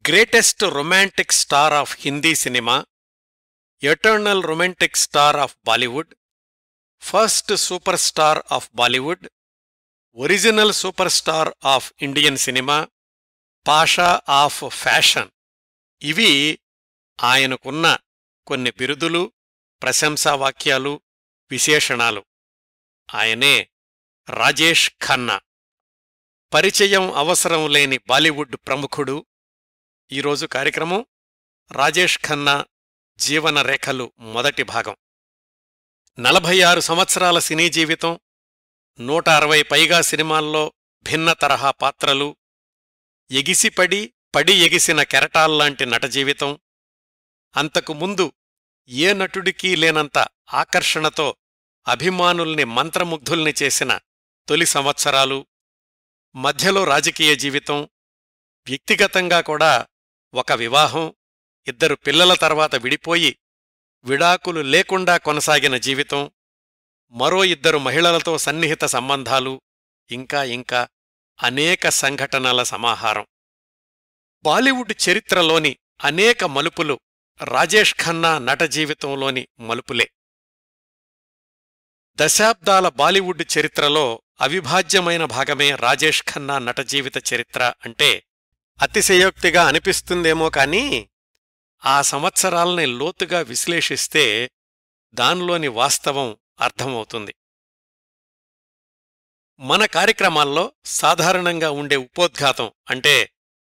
Greatest romantic star of Hindi cinema, eternal romantic star of Bollywood, first super star of Bollywood, original super star of Indian cinema, Pasha of fashion. ఇవి ఆయనకున్న కొన్ని బిరుదులు, ప్రశంసావాక్యాలు, విశేషణాలు. ఆయనే రాజేష్ ఖన్నా. పరిచయం అవసరం లేని బాలీవుడ్ ప్రముఖుడు. ఈరోజు కార్యక్రమం రాజేష్ ఖన్నా జీవన రేఖలు మొదటి భాగం. 46 సంవత్సరాల సినీ జీవితం, 160 పైగా సినిమాల్లో భిన్న తరహా పాత్రలు, ఎగిసిపడి పడి ఎగిసిన కెరటాల్లాంటి నట జీవితం, అంతకుముందు ఏ నటుడికీ లేనంత ఆకర్షణతో అభిమానుల్ని మంత్రముగ్ధుల్ని చేసిన తొలి సంవత్సరాలు, మధ్యలో రాజకీయ జీవితం, వ్యక్తిగతంగా కూడా ఒక వివాహం, 2 పిల్లల తర్వాత విడిపోయి విడాకులు లేకుండా కొనసాగిన జీవితం, మరో 2 మహిళలతో సన్నిహిత సంబంధాలు, ఇంకా అనేక సంఘటనల సమాహారం. బాలీవుడ్ చరిత్రలోని అనేక మలుపులు రాజేష్ ఖన్నా నట జీవితంలోని మలుపులే. దశాబ్దాల బాలీవుడ్ చరిత్రలో అవిభాజ్యమైన భాగమే రాజేష్ ఖన్నా నట జీవిత చరిత్ర అంటే అతిశయోక్తిగా అనిపిస్తుందేమో కానీ ఆ సంవత్సరాల్ని లోతుగా విశ్లేషిస్తే దానిలోని వాస్తవం అర్థమవుతుంది. మన కార్యక్రమాల్లో సాధారణంగా ఉండే ఉపోద్ఘాతం అంటే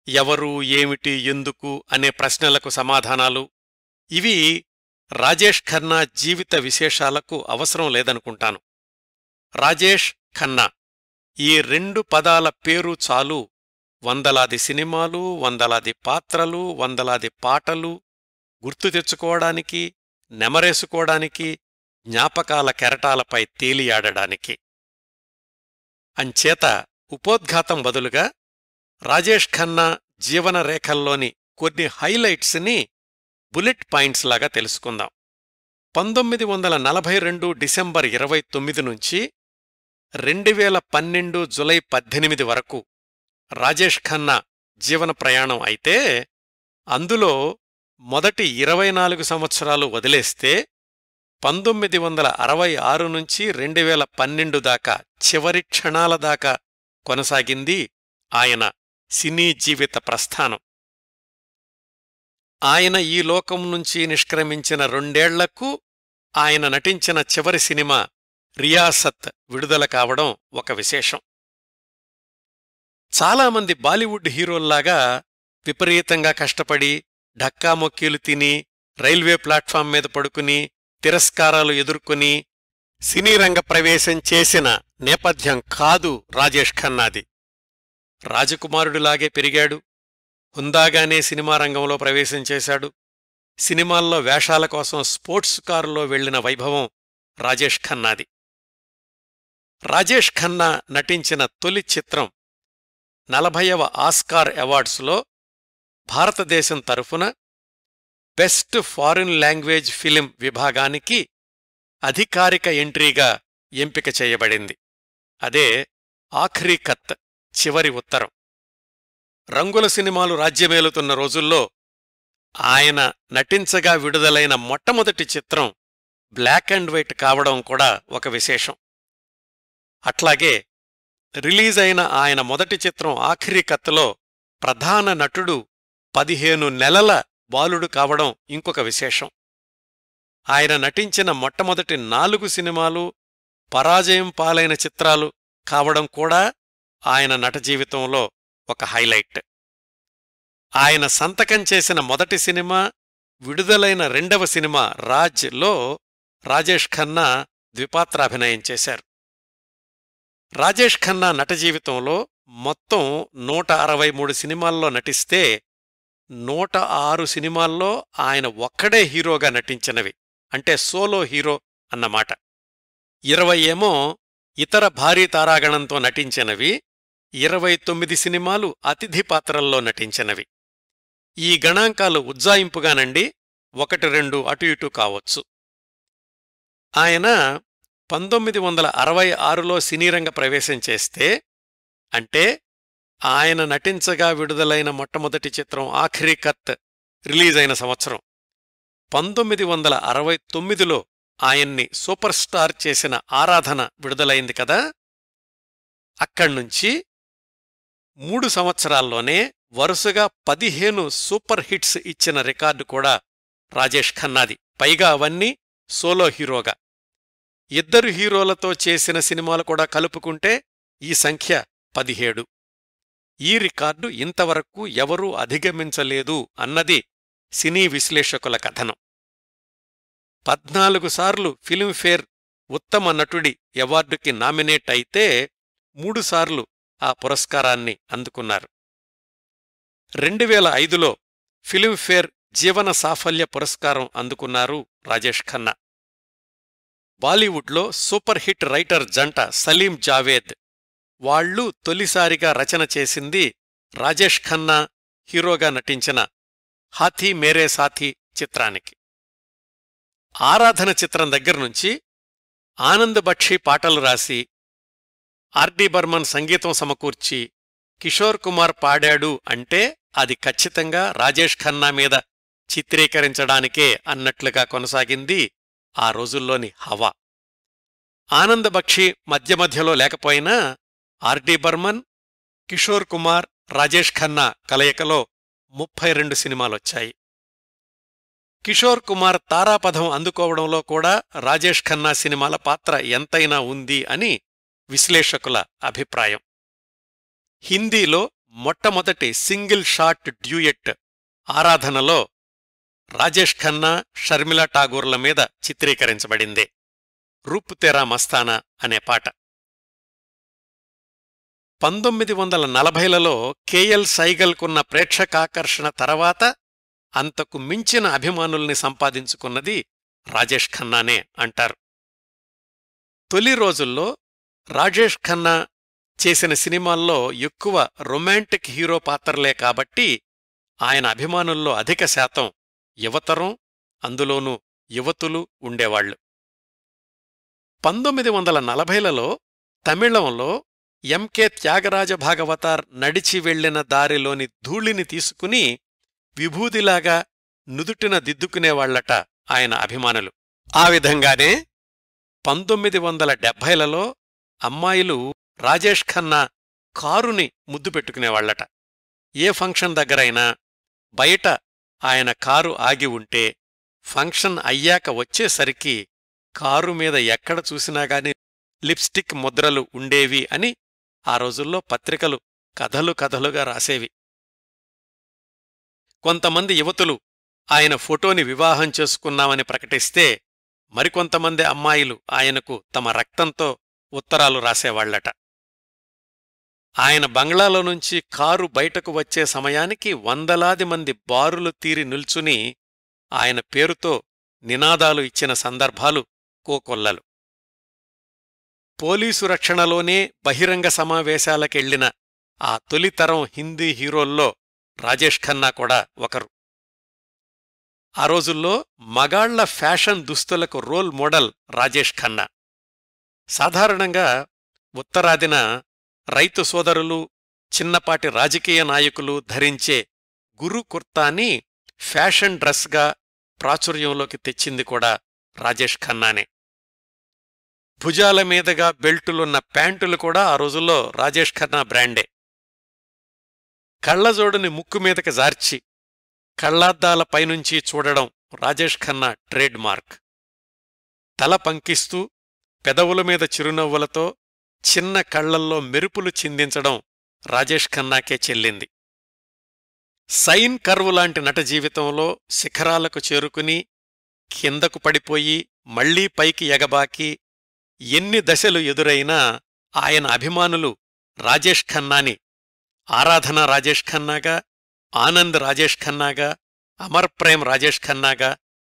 ఎవరు, ఏమిటి, ఎందుకు అనే ప్రశ్నలకు సమాధానాలు, ఇవి రాజేష్ ఖన్నా జీవిత విశేషాలకు అవసరం లేదనుకుంటాను. రాజేష్ ఖన్నా ఈ 2 పదాల పేరు చాలు వందలాది సినిమాలు, వందలాది పాత్రలు, వందలాది పాటలు గుర్తు తెచ్చుకోవడానికి, నెమరేసుకోవడానికి, జ్ఞాపకాల కెరటాలపై తేలియాడడానికి. అంచేత ఉపోద్ఘాతం బదులుగా రాజేష్ ఖన్నా జీవన రేఖల్లోని కొన్ని హైలైట్స్ని బుల్లెట్ పాయింట్స్ లాగా తెలుసుకుందాం. 1942 డిసెంబర్ 29 నుంచి 2012 జులై 18 వరకు రాజేష్ ఖన్నా జీవన ప్రయాణం అయితే, అందులో మొదటి 24 సంవత్సరాలు వదిలేస్తే 1966 నుంచి 2012 దాకా చివరి క్షణాల దాకా కొనసాగింది ఆయన సినీ జీవిత ప్రస్థానం. ఆయన ఈ లోకం నుంచి నిష్క్రమించిన 2 ఏళ్లకు ఆయన నటించిన చివరి సినిమా రియాసత్ విడుదల కావడం ఒక విశేషం. చాలామంది బాలీవుడ్ హీరోల్లాగా విపరీతంగా కష్టపడి, ఢక్కామొక్కీలు తిని, రైల్వే ప్లాట్ఫామ్ మీద పడుకుని, తిరస్కారాలు ఎదుర్కొని సినీరంగ ప్రవేశం చేసిన నేపథ్యం కాదు రాజేష్ ఖన్నాది. రాజకుమారుడిలాగే పెరిగాడు, హుందాగానే సినిమా రంగంలో ప్రవేశం చేశాడు. సినిమాల్లో వేషాల కోసం స్పోర్ట్స్ కారులో వెళ్లిన వైభవం రాజేష్ ఖన్నాది. రాజేష్ ఖన్నా నటించిన తొలి చిత్రం 40వ ఆస్కార్ అవార్డ్స్లో భారతదేశం తరఫున బెస్ట్ ఫారిన్ లాంగ్వేజ్ ఫిలిం విభాగానికి అధికారిక ఎంట్రీగా ఎంపిక చేయబడింది. అదే ఆఖరీ ఖత్, చివరి ఉత్తరం. రంగుల సినిమాలు రాజ్యమేలుతున్న రోజుల్లో ఆయన నటించగా విడుదలైన మొట్టమొదటి చిత్రం బ్లాక్ అండ్ వైట్ కావడం కూడా ఒక విశేషం. అట్లాగే రిలీజ్ అయిన ఆయన మొదటి చిత్రం ఆఖరీ ఖత్లో ప్రధాన నటుడు 15 నెలల బాలుడు కావడం ఇంకొక విశేషం. ఆయన నటించిన మొట్టమొదటి 4 సినిమాలు పరాజయం పాలైన చిత్రాలు కావడం కూడా ఆయన నట జీవితంలో ఒక హైలైట్. ఆయన సంతకం చేసిన మొదటి సినిమా, విడుదలైన 2వ సినిమా రాజ్లో రాజేష్ ఖన్నా ద్విపాత్రాభినయం చేశారు. రాజేష్ ఖన్నా నట జీవితంలో మొత్తం 163 సినిమాల్లో నటిస్తే 106 సినిమాల్లో ఆయన ఒక్కడే హీరోగా నటించినవి, అంటే సోలో హీరో అన్నమాట. 20 ఏమో ఇతర భారీ తారాగణంతో నటించినవి, 29 సినిమాలు అతిథి పాత్రల్లో నటించినవి. ఈ గణాంకాలు ఉజ్జాయింపుగానండి, 1-2 అటు ఇటు కావచ్చు. ఆయన 1966లో సినీరంగ ప్రవేశం చేస్తే, అంటే ఆయన నటించగా విడుదలైన మొట్టమొదటి చిత్రం ఆఖరీ ఖత్ రిలీజైన సంవత్సరం. 1969లో ఆయన్ని సూపర్ స్టార్ చేసిన ఆరాధన విడుదలైంది కదా. అక్కడ్నుంచి 3 సంవత్సరాల్లోనే వరుసగా 15 సూపర్ హిట్స్ ఇచ్చిన రికార్డు కూడా రాజేష్ ఖన్నాది. పైగా అవన్నీ సోలో హీరోగా. 2 హీరోలతో చేసిన సినిమాలు కూడా కలుపుకుంటే ఈ సంఖ్య 17. ఈ రికార్డు ఇంతవరకు ఎవరూ అధిగమించలేదు అన్నది సినీ విశ్లేషకుల కథనం. 14 సార్లు ఫిల్మ్ఫేర్ ఉత్తమ నటుడి అవార్డుకి నామినేట్ అయితే 3 సార్లు ఆ పురస్కారాన్ని అందుకున్నారు. 2005లో ఫిల్మ్ఫేర్ జీవన సాఫల్య పురస్కారం అందుకున్నారు రాజేష్ ఖన్నా. బాలీవుడ్లో సూపర్ హిట్ రైటర్ జంట సలీం జావేద్ వాళ్లు తొలిసారిగా రచన చేసింది రాజేష్ ఖన్నా హీరోగా నటించిన హాథీ మేరే సాథీ చిత్రానికి. ఆరాధన చిత్రం దగ్గర్నుంచి ఆనంద్ బక్షి పాటలు రాసి, ఆర్డి బర్మన్ సంగీతం సమకూర్చి కిషోర్ కుమార్ పాడాడు అంటే అది ఖచ్చితంగా రాజేష్ ఖన్నా మీద చిత్రీకరించడానికే అన్నట్లుగా కొనసాగింది ఆ రోజుల్లోని హవా. ఆనంద్ బక్షి మధ్య మధ్యలో లేకపోయినా ఆర్డి బర్మన్, కిషోర్ కుమార్, రాజేష్ ఖన్నా కలయికలో 32 సినిమాలొచ్చాయి. కిషోర్ కుమార్ తారాపథం అందుకోవడంలో కూడా రాజేష్ ఖన్నా సినిమాల పాత్ర ఎంతైనా ఉంది అని విశ్లేషకుల అభిప్రాయం. హిందీలో మొట్టమొదటి సింగిల్ షాట్ డ్యూయెట్ ఆరాధనలో రాజేష్ ఖన్నా, షర్మిలా ఠాగూర్ల మీద చిత్రీకరించబడిందే. రూప్ తేరా మస్తానా అనే పాట. 1940లలో కేఎల్ సైగల్కున్న ప్రేక్షకాకర్షణ తర్వాత అంతకు మించిన అభిమానుల్ని సంపాదించుకున్నది రాజేష్ ఖన్నానే అంటారు. తొలి రోజుల్లో రాజేష్ ఖన్నా చేసిన సినిమాల్లో ఎక్కువ రొమాంటిక్ హీరో పాత్రలే కాబట్టి ఆయన అభిమానుల్లో అధిక శాతం యువతరం, అందులోనూ యువతులు ఉండేవాళ్లు. 1940లలో తమిళంలో ఎంకే త్యాగరాజ భాగవతార్ నడిచి వెళ్లిన దారిలోని ధూళిని తీసుకుని విభూదిలాగా నుదుటిన దిద్దుకునేవాళ్లట ఆయన అభిమానులు. ఆ విధంగానే 1970లలో అమ్మాయిలు రాజేష్ ఖన్నా కారుని ముద్దు పెట్టుకునేవాళ్లట. ఏ ఫంక్షన్ దగ్గరైనా బయట ఆయన కారు ఆగి ఉంటే ఫంక్షన్ అయ్యాక వచ్చేసరికి కారు మీద ఎక్కడ చూసినాగాని లిప్స్టిక్ ముద్రలు ఉండేవి అని ఆ రోజుల్లో పత్రికలు కథలుగా రాసేవి. కొంతమంది యువతులు ఆయన ఫోటోని వివాహం చేసుకున్నామని ప్రకటిస్తే మరికొంతమంది అమ్మాయిలు ఆయనకు తమ రక్తంతో ఉత్తరాలు రాసేవాళ్లట. ఆయన బంగ్లాలో నుంచి కారు బయటకు వచ్చే సమయానికి వందలాది మంది బారులు తీరి నిల్చుని ఆయన పేరుతో నినాదాలు ఇచ్చిన సందర్భాలు కోకొల్లలు. పోలీసు రక్షణలోనే బహిరంగ సమావేశాలకెళ్లిన ఆ తొలితరం హిందీ హీరోల్లో రాజేష్ ఖన్నా కూడా ఒకరు. ఆ రోజుల్లో మగాళ్ల ఫ్యాషన్ దుస్తులకు రోల్ మోడల్ రాజేష్ ఖన్నా. సాధారణంగా ఉత్తరాదిన రైతు సోదరులు, చిన్నపాటి రాజకీయ నాయకులు ధరించే గురు కుర్తాని ఫ్యాషన్ డ్రెస్గా ప్రాచుర్యంలోకి తెచ్చింది కూడా రాజేష్ ఖన్నానే. భుజాల మీదగా బెల్టులున్న ప్యాంటులు కూడా ఆ రోజుల్లో రాజేష్ ఖన్నా బ్రాండే. కళ్లజోడుని ముక్కుమీదకి జార్చి కళ్లాద్దాల పైనుంచి చూడడం రాజేష్ ఖన్నా ట్రేడ్ మార్క్. తల పంకిస్తూ పెదవుల మీద చిరునవ్వులతో చిన్న కళ్లల్లో మెరుపులు చిందించడం రాజేష్ ఖన్నాకే చెల్లింది. సైన్ కర్వ్ లాంటి నట జీవితంలో శిఖరాలకు చేరుకుని కిందకు పడిపోయి మళ్లీ పైకి ఎగబాకి ఎన్ని దశలు ఎదురైనా ఆయన అభిమానులు రాజేష్ ఖన్నాని ఆరాధన రాజేష్ ఖన్నాగా, ఆనంద్ రాజేష్ ఖన్నాగా, అమర్ ప్రేమ్ రాజేష్ ఖన్నాగా,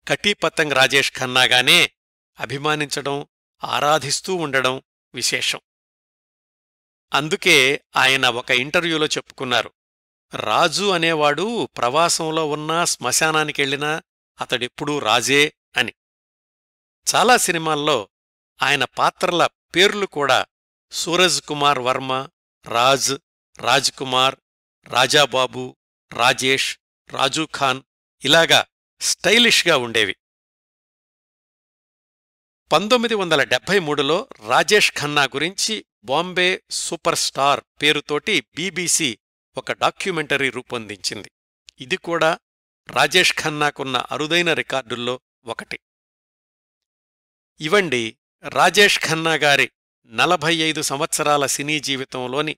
కటీపతంగ్ రాజేష్ ఖన్నాగానే అభిమానించడం, ఆరాధిస్తూ ఉండడం విశేషం. అందుకే ఆయన ఒక ఇంటర్వ్యూలో చెప్పుకున్నారు, రాజు అనేవాడు ప్రవాసంలో ఉన్నా శ్మశానానికెళ్లినా అతడెప్పుడూ రాజే అని. చాలా సినిమాల్లో ఆయన పాత్రల పేర్లు కూడా సూరజ్ కుమార్ వర్మ, రాజ్, రాజ్ కుమార్, రాజాబాబు, రాజేష్, రాజూ ఖాన్ ఇలాగా స్టైలిష్గా ఉండేవి. 1973లో రాజేష్ ఖన్నా గురించి బాంబే సూపర్ స్టార్ పేరుతోటి బీబీసీ ఒక డాక్యుమెంటరీ రూపొందించింది. ఇది కూడా రాజేష్ ఖన్నాకున్న అరుదైన రికార్డుల్లో ఒకటి. ఇవండి రాజేష్ ఖన్నా గారి 45 సంవత్సరాల సినీ జీవితంలోని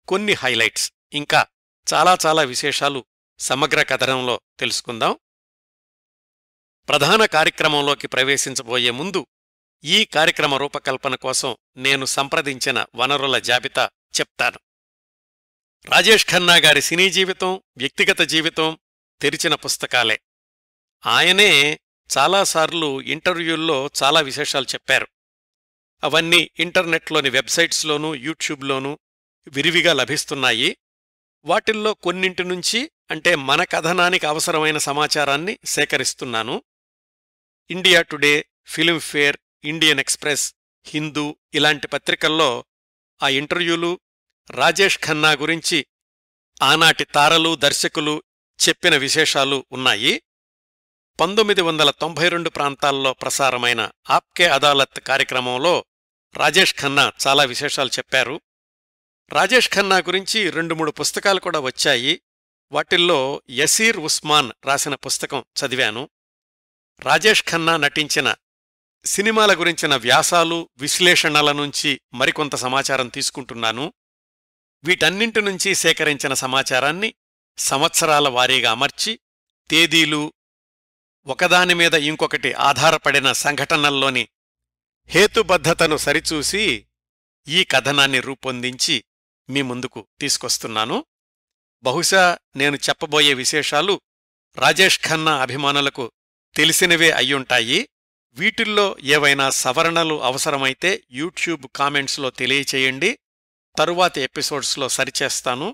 కొన్ని హైలైట్స్. ఇంకా చాలా చాలా విశేషాలు సమగ్ర కథనంలో తెలుసుకుందాం. ప్రధాన కార్యక్రమంలోకి ప్రవేశించబోయే ముందు ఈ కార్యక్రమ రూపకల్పన కోసం నేను సంప్రదించిన వనరుల జాబితా చెప్తాను. రాజేష్ ఖన్నా గారి సినీ జీవితం, వ్యక్తిగత జీవితం తెరిచిన పుస్తకాలే. ఆయనే చాలాసార్లు ఇంటర్వ్యూల్లో చాలా విశేషాలు చెప్పారు. అవన్నీ ఇంటర్నెట్లోని వెబ్సైట్స్లోనూ యూట్యూబ్లోనూ విరివిగా లభిస్తున్నాయి. వాటిల్లో కొన్నింటి నుంచి అంటే మన కథనానికి అవసరమైన సమాచారాన్ని సేకరిస్తున్నాను. India Today, Filmfare, Indian Express, Hindu ఇలాంటి పత్రికల్లో ఆ ఇంటర్వ్యూలు, రాజేష్ ఖన్నా గురించి ఆనాటి తారలు, దర్శకులు చెప్పిన విశేషాలు ఉన్నాయి. 1992 ప్రాంతాల్లో ప్రసారమైన ఆప్కే అదాలత్ కార్యక్రమంలో రాజేష్ ఖన్నా చాలా విశేషాలు చెప్పారు. రాజేష్ ఖన్నా గురించి 2-3 పుస్తకాలు కూడా వచ్చాయి. వాటిల్లో యసీర్ ఉస్మాన్ రాసిన పుస్తకం చదివాను. రాజేష్ ఖన్నా నటించిన సినిమాల గురించిన వ్యాసాలు, విశ్లేషణల నుంచి మరికొంత సమాచారం తీసుకుంటున్నాను. వీటన్నింటి నుంచి సేకరించిన సమాచారాన్ని సంవత్సరాల వారీగా అమర్చి, తేదీలు, ఒకదానిమీద ఇంకొకటి ఆధారపడిన సంఘటనల్లోని హేతుబద్ధతను సరిచూసి ఈ కథనాన్ని రూపొందించి మీ ముందుకు తీసుకొస్తున్నాను. బహుశా నేను చెప్పబోయే విశేషాలు రాజేష్ ఖన్నా అభిమానులకు తెలిసినవే అయ్యుంటాయి. వీటిల్లో ఏవైనా సవరణలు అవసరమైతే యూట్యూబ్ కామెంట్స్లో తెలియచేయండి. తరువాతి ఎపిసోడ్స్లో సరిచేస్తాను.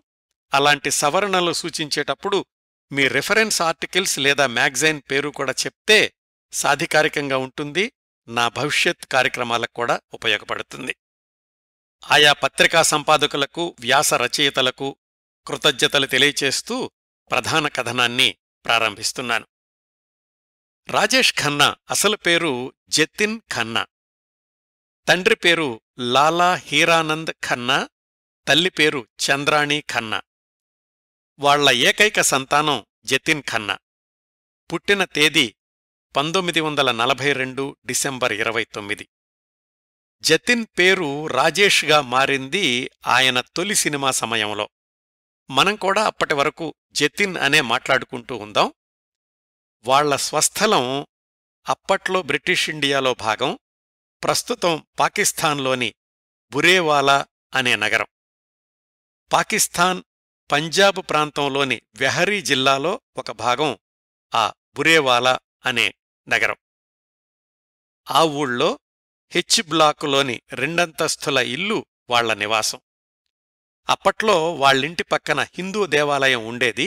అలాంటి సవరణలు సూచించేటప్పుడు మీ రిఫరెన్స్ ఆర్టికల్స్ లేదా మ్యాగజైన్ పేరు కూడా చెప్తే సాధికారికంగా ఉంటుంది. నా భవిష్యత్ కార్యక్రమాలకు కూడా ఉపయోగపడుతుంది. ఆయా పత్రికా సంపాదకులకు, వ్యాస రచయితలకు కృతజ్ఞతలు తెలియచేస్తూ ప్రధాన కథనాన్ని ప్రారంభిస్తున్నాను. రాజేష్ ఖన్నా అసలు పేరు జతిన్ ఖన్నా. తండ్రి పేరు లాలా హీరానంద్ ఖన్నా, తల్లి పేరు చంద్రాణి ఖన్నా. వాళ్ల ఏకైక సంతానం జతిన్ ఖన్నా. పుట్టిన తేదీ 1942 డిసెంబర్ 29. జతిన్ పేరు రాజేష్గా మారింది ఆయన తొలి సినిమా సమయంలో. మనం కూడా అప్పటి వరకు జతిన్ అనే మాట్లాడుకుంటూ ఉందాం. వాళ్ల స్వస్థలం అప్పట్లో బ్రిటిష్ ఇండియాలో భాగం, ప్రస్తుతం పాకిస్తాన్లోని బురేవాలా అనే నగరం. పాకిస్తాన్ పంజాబ్ ప్రాంతంలోని వెహరీ జిల్లాలో ఒక భాగం ఆ బురేవాలా అనే నగరం. ఆ ఊళ్ళో హెచ్ బ్లాకులోని 2 అంతస్తుల ఇల్లు వాళ్ల నివాసం. అప్పట్లో వాళ్ళింటి పక్కన హిందూ దేవాలయం ఉండేది.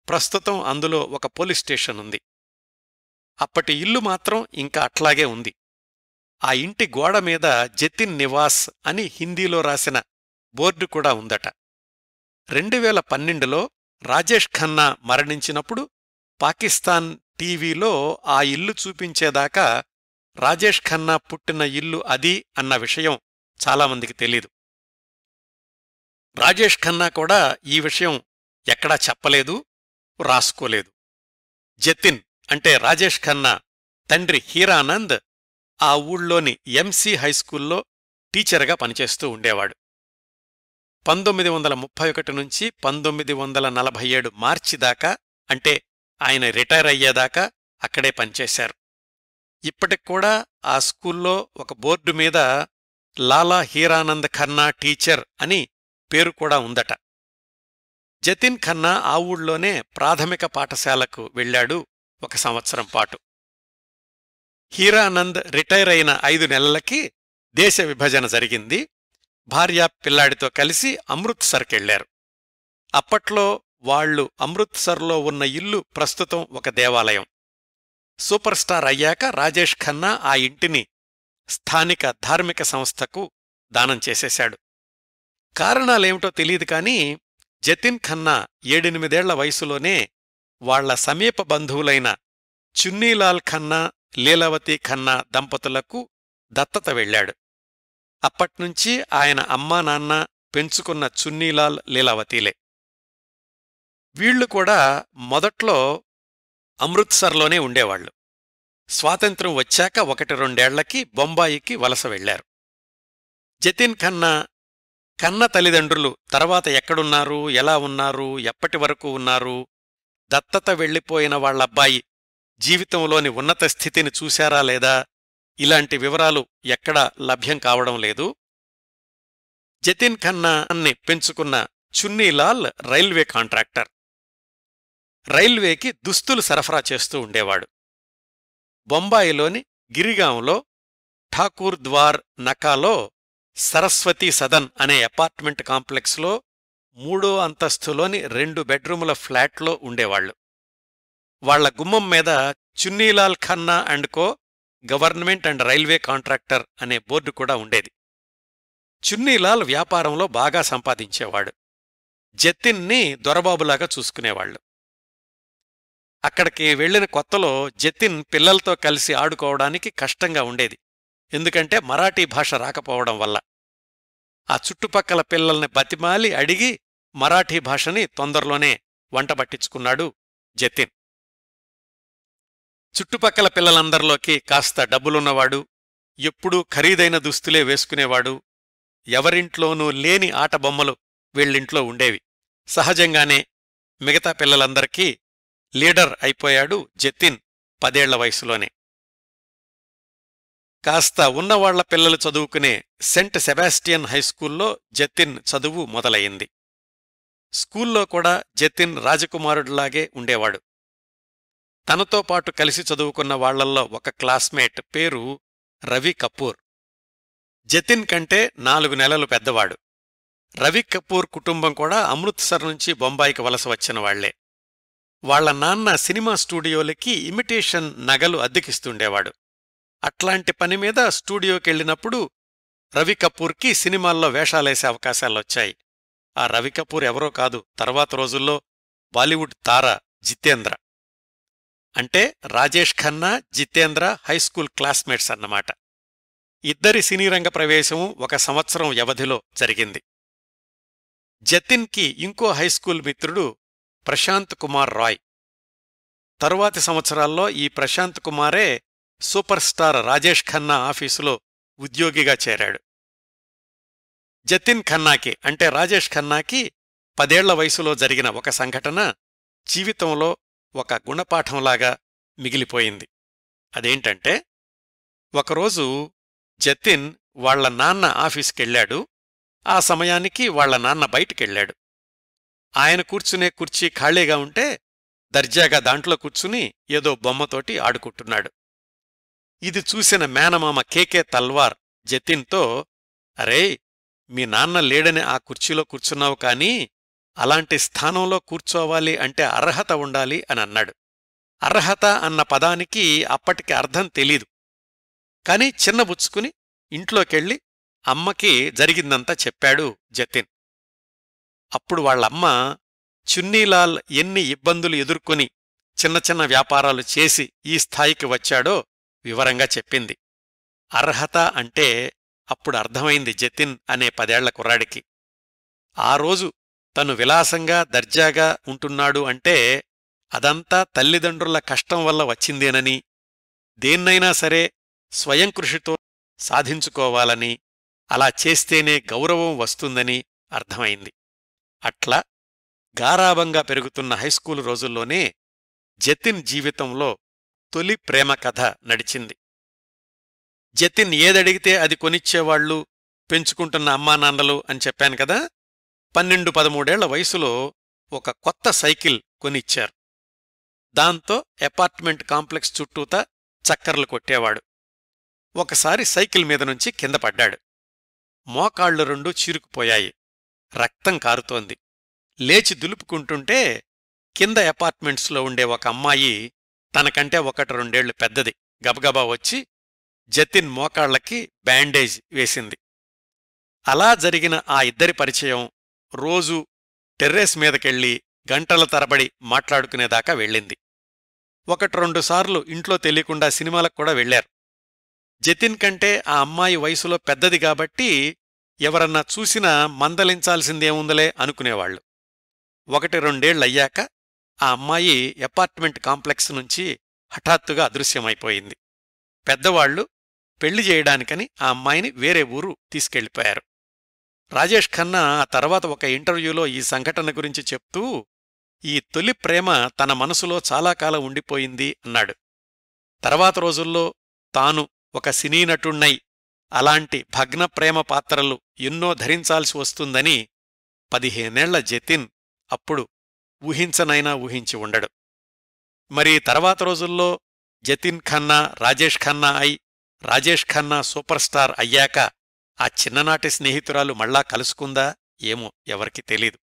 ప్రస్తుతం అందులో ఒక పోలీస్ స్టేషన్ ఉంది. అప్పటి ఇల్లు మాత్రం ఇంకా అట్లాగే ఉంది. ఆ ఇంటి గోడ మీద జతిన్ నివాస్ అని హిందీలో రాసిన బోర్డు కూడా ఉందట. 2012లో రాజేష్ ఖన్నా మరణించినప్పుడు పాకిస్తాన్ టీవీలో ఆ ఇల్లు చూపించేదాకా రాజేష్ ఖన్నా పుట్టిన ఇల్లు అది అన్న విషయం చాలామందికి తెలీదు. రాజేష్ ఖన్నా కూడా ఈ విషయం ఎక్కడా చెప్పలేదు, రాసుకోలేదు. జతిన్ అంటే రాజేష్ ఖన్నా తండ్రి హీరానంద్ ఆ ఊళ్ళోని ఎంసీ హైస్కూల్లో టీచర్గా పనిచేస్తూ ఉండేవాడు. 1931 నుంచి 1947 మార్చి దాకా, అంటే ఆయన రిటైర్ అయ్యేదాకా అక్కడే పనిచేశారు. ఇప్పటిక్కూడా ఆ స్కూల్లో ఒక బోర్డు మీద లాలా హీరానంద్ ఖన్నా టీచర్ అని పేరు కూడా ఉందట. జతిన్ ఖన్నా ఆ ఊళ్ళోనే ప్రాథమిక పాఠశాలకు వెళ్లాడు 1 సంవత్సరం పాటు. హీరానంద్ రిటైర్ అయిన 5 నెలలకి దేశ విభజన జరిగింది. భార్యా పిల్లాడితో కలిసి అమృత్సర్కెళ్లారు. అప్పట్లో వాళ్లు అమృత్సర్లో ఉన్న ఇల్లు ప్రస్తుతం ఒక దేవాలయం. సూపర్ స్టార్ అయ్యాక రాజేష్ ఖన్నా ఆ ఇంటిని స్థానిక ధార్మిక సంస్థకు దానం చేసేశాడు. కారణాలేమిటో తెలియదు కానీ జతిన్ ఖన్నా 7-8 వయసులోనే వాళ్ల సమీప బంధువులైన చున్నీలాల్ ఖన్నా, లీలావతి ఖన్నా దంపతులకు దత్తత వెళ్లాడు. అప్పట్నుంచి ఆయన అమ్మా నాన్న పెంచుకున్న చున్నీలాల్, లీలావతీలే. వీళ్లు కూడా మొదట్లో అమృత్సర్లోనే ఉండేవాళ్లు. స్వాతంత్ర్యం వచ్చాక 1-2 బొంబాయికి వలస వెళ్లారు. జతిన్ ఖన్నా కన్న తల్లిదండ్రులు తర్వాత ఎక్కడున్నారు, ఎలా ఉన్నారు, ఎప్పటివరకు ఉన్నారు, దత్తత వెళ్లిపోయిన వాళ్లబ్బాయి జీవితంలోని ఉన్నత స్థితిని చూశారా లేదా, ఇలాంటి వివరాలు ఎక్కడా లభ్యం కావడం లేదు. జతిన్ ఖన్నాని పెంచుకున్న చున్నీలాల్ రైల్వే కాంట్రాక్టర్. రైల్వేకి దుస్తులు సరఫరా చేస్తూ ఉండేవాడు. బొంబాయిలోని గిరిగాంలో ఠాకూర్ ద్వార్ నకాలో సరస్వతీ సదన్ అనే అపార్ట్మెంట్ కాంప్లెక్స్లో 3వ అంతస్తులోని 2 బెడ్రూముల ఫ్లాట్లో ఉండేవాళ్లు. వాళ్ల గుమ్మం మీద Chunnilal Khanna and co government and railway contractor అనే బోర్డు కూడా ఉండేది. చున్నీలాల్ వ్యాపారంలో బాగా సంపాదించేవాడు. జతిన్ని దొరబాబులాగా చూసుకునేవాళ్లు. అక్కడికి వెళ్లిన కొత్తలో జతిన్ పిల్లలతో కలిసి ఆడుకోవడానికి కష్టంగా ఉండేది. ఎందుకంటే మరాఠీ భాష రాకపోవడం వల్ల. ఆ చుట్టుపక్కల పిల్లల్ని బతిమాలి అడిగి మరాఠీ భాషని తొందరలోనే వంటబట్టించుకున్నాడు జతిన్. చుట్టుపక్కల పిల్లలందరిలోకి కాస్త డబ్బులున్నవాడు, ఎప్పుడూ ఖరీదైన దుస్తులే వేసుకునేవాడు. ఎవరింట్లోనూ లేని ఆటబొమ్మలు వీళ్ళింట్లో ఉండేవి. సహజంగానే మిగతా పిల్లలందరికీ లీడర్ అయిపోయాడు జతిన్ 10 ఏళ్ల వయసులోనే. కాస్త ఉన్నవాళ్ల పిల్లలు చదువుకునే సెంట్ సెబాస్టియన్ హైస్కూల్లో జతిన్ చదువు మొదలయింది. స్కూల్లో కూడా జతిన్ రాజకుమారుడిలాగే ఉండేవాడు. తనతో పాటు కలిసి చదువుకున్న వాళ్లల్లో ఒక క్లాస్మేట్ పేరు రవి కపూర్. జతిన్ కంటే 4 నెలలు పెద్దవాడు. రవి కపూర్ కుటుంబం కూడా అమృత్సర్ నుంచి బొంబాయికి వలస వచ్చిన వాళ్లే. వాళ్ల నాన్న సినిమా స్టూడియోలకి ఇమిటేషన్ నగలు అద్దెకిస్తుండేవాడు. అట్లాంటి పనిమీద స్టూడియోకెళ్లినప్పుడు రవికపూర్కి సినిమాల్లో వేషాలేసే అవకాశాలొచ్చాయి. ఆ రవికపూర్ ఎవరో కాదు, తర్వాత రోజుల్లో బాలీవుడ్ తార జితేంద్ర. అంటే రాజేష్ ఖన్నా, జితేంద్ర హైస్కూల్ క్లాస్మేట్స్ అన్నమాట. ఇద్దరి సినీరంగ ప్రవేశం 1 సంవత్సరం వ్యవధిలో జరిగింది. జతిన్కి ఇంకో హైస్కూల్ మిత్రుడు ప్రశాంత్ కుమార్ రాయ్. తరువాతి సంవత్సరాల్లో ఈ ప్రశాంత్ కుమారే సూపర్ స్టార్ రాజేష్ ఖన్నా ఆఫీసులో ఉద్యోగిగా చేరాడు. జతిన్ ఖన్నాకి అంటే రాజేష్ ఖన్నాకి 10 ఏళ్ల వయసులో జరిగిన ఒక సంఘటన జీవితంలో ఒక గుణపాఠంలాగా మిగిలిపోయింది. అదేంటంటే, ఒకరోజు జతిన్ వాళ్ల నాన్న ఆఫీసుకెళ్లాడు. ఆ సమయానికి వాళ్ల నాన్న బయటికెళ్లాడు. ఆయన కూర్చునే కుర్చీ ఖాళీగా ఉంటే దర్జాగా దాంట్లో కూర్చుని ఏదో బొమ్మతోటి ఆడుకుంటున్నాడు. ఇది చూసిన మేనమామ కేకే తల్వార్ జతిన్తో, అరే, మీ నాన్న లేడని ఆ కుర్చీలో కూర్చున్నావు కానీ అలాంటి స్థానంలో కూర్చోవాలి అంటే అర్హత ఉండాలి అని అన్నాడు. అర్హత అన్న పదానికి అప్పటికి అర్థం తెలీదు. కాని చిన్నబుచ్చుకుని ఇంట్లోకెళ్ళి అమ్మకి జరిగిందంతా చెప్పాడు జతిన్. అప్పుడు వాళ్లమ్మ చున్నీలాల్ ఎన్ని ఇబ్బందులు ఎదుర్కొని చిన్న చిన్న వ్యాపారాలు చేసి ఈ స్థాయికి వచ్చాడో వివరంగా చెప్పింది. అర్హత అంటే అప్పుడు అర్థమైంది జతిన్ అనే 10 ఏళ్ల కుర్రాడికి. ఆ రోజు తను విలాసంగా దర్జాగా ఉంటున్నాడు అంటే అదంతా తల్లిదండ్రుల కష్టం వల్ల వచ్చిందేనని, దేన్నైనా సరే స్వయం కృషితో సాధించుకోవాలని, అలా చేస్తేనే గౌరవం వస్తుందని అర్థమైంది. అట్లా గారాబంగా పెరుగుతున్న హైస్కూలు రోజుల్లోనే జతిన్ జీవితంలో తొలి ప్రేమ కథ నడిచింది. జతిన్ ఏదడిగితే అది కొనిచ్చేవాళ్లు, పెంచుకుంటున్న అమ్మానాన్నలు అని చెప్పాను కదా. 12-13 ఏళ్ల వయసులో ఒక కొత్త సైకిల్ కొనిచ్చారు. దాంతో అపార్ట్మెంట్ కాంప్లెక్స్ చుట్టూతా చక్కర్లు కొట్టేవాడు. ఒకసారి సైకిల్ మీద నుంచి కింద పడ్డాడు. మోకాళ్లు 2 చీరుకుపోయాయి. రక్తం కారుతోంది. లేచి దులుపుకుంటుంటే కింద అపార్ట్మెంట్స్లో ఉండే ఒక అమ్మాయి, తనకంటే 1-2 ఏళ్లు పెద్దది, గబగబా వచ్చి జతిన్ మోకాళ్లకి బ్యాండేజ్ వేసింది. అలా జరిగిన ఆ ఇద్దరి పరిచయం రోజూ టెర్రేస్ మీదకెళ్ళి గంటల తరబడి మాట్లాడుకునేదాకా వెళ్ళింది. 1-2 సార్లు ఇంట్లో తెలియకుండా సినిమాలకు కూడా వెళ్లారు. జతిన్ కంటే ఆ అమ్మాయి వయసులో పెద్దది కాబట్టి ఎవరన్నా చూసినా మందలించాల్సిందేముందలే అనుకునేవాళ్లు. 1-2 ఏళ్లయ్యాక ఆ అమ్మాయి అపార్ట్మెంట్ కాంప్లెక్స్ నుంచి హఠాత్తుగా అదృశ్యమైపోయింది. పెద్దవాళ్లు పెళ్లి చేయడానికని ఆ అమ్మాయిని వేరే ఊరు తీసుకెళ్లిపోయారు. రాజేష్ ఖన్నా ఆ తర్వాత ఒక ఇంటర్వ్యూలో ఈ సంఘటన గురించి చెప్తూ, ఈ తొలి ప్రేమ తన మనసులో చాలా కాలం ఉండిపోయింది అన్నాడు. తర్వాత రోజుల్లో తాను ఒక సినీ నటుణ్ణై అలాంటి భగ్న ప్రేమ పాత్రలు ఎన్నో ధరించాల్సి వస్తుందని 15ఏళ్ల జతిన్ అప్పుడు ఊహించనైనా ఊహించి ఉండడు. మరి తర్వాత రోజుల్లో జతిన్ ఖన్నా రాజేష్ ఖన్నా రాజేష్ ఖన్నా సూపర్ స్టార్ అయ్యాక ఆ చిన్ననాటి స్నేహితురాలు మళ్ళా కలుసుకుందా ఏమో ఎవరికి తెలీదు.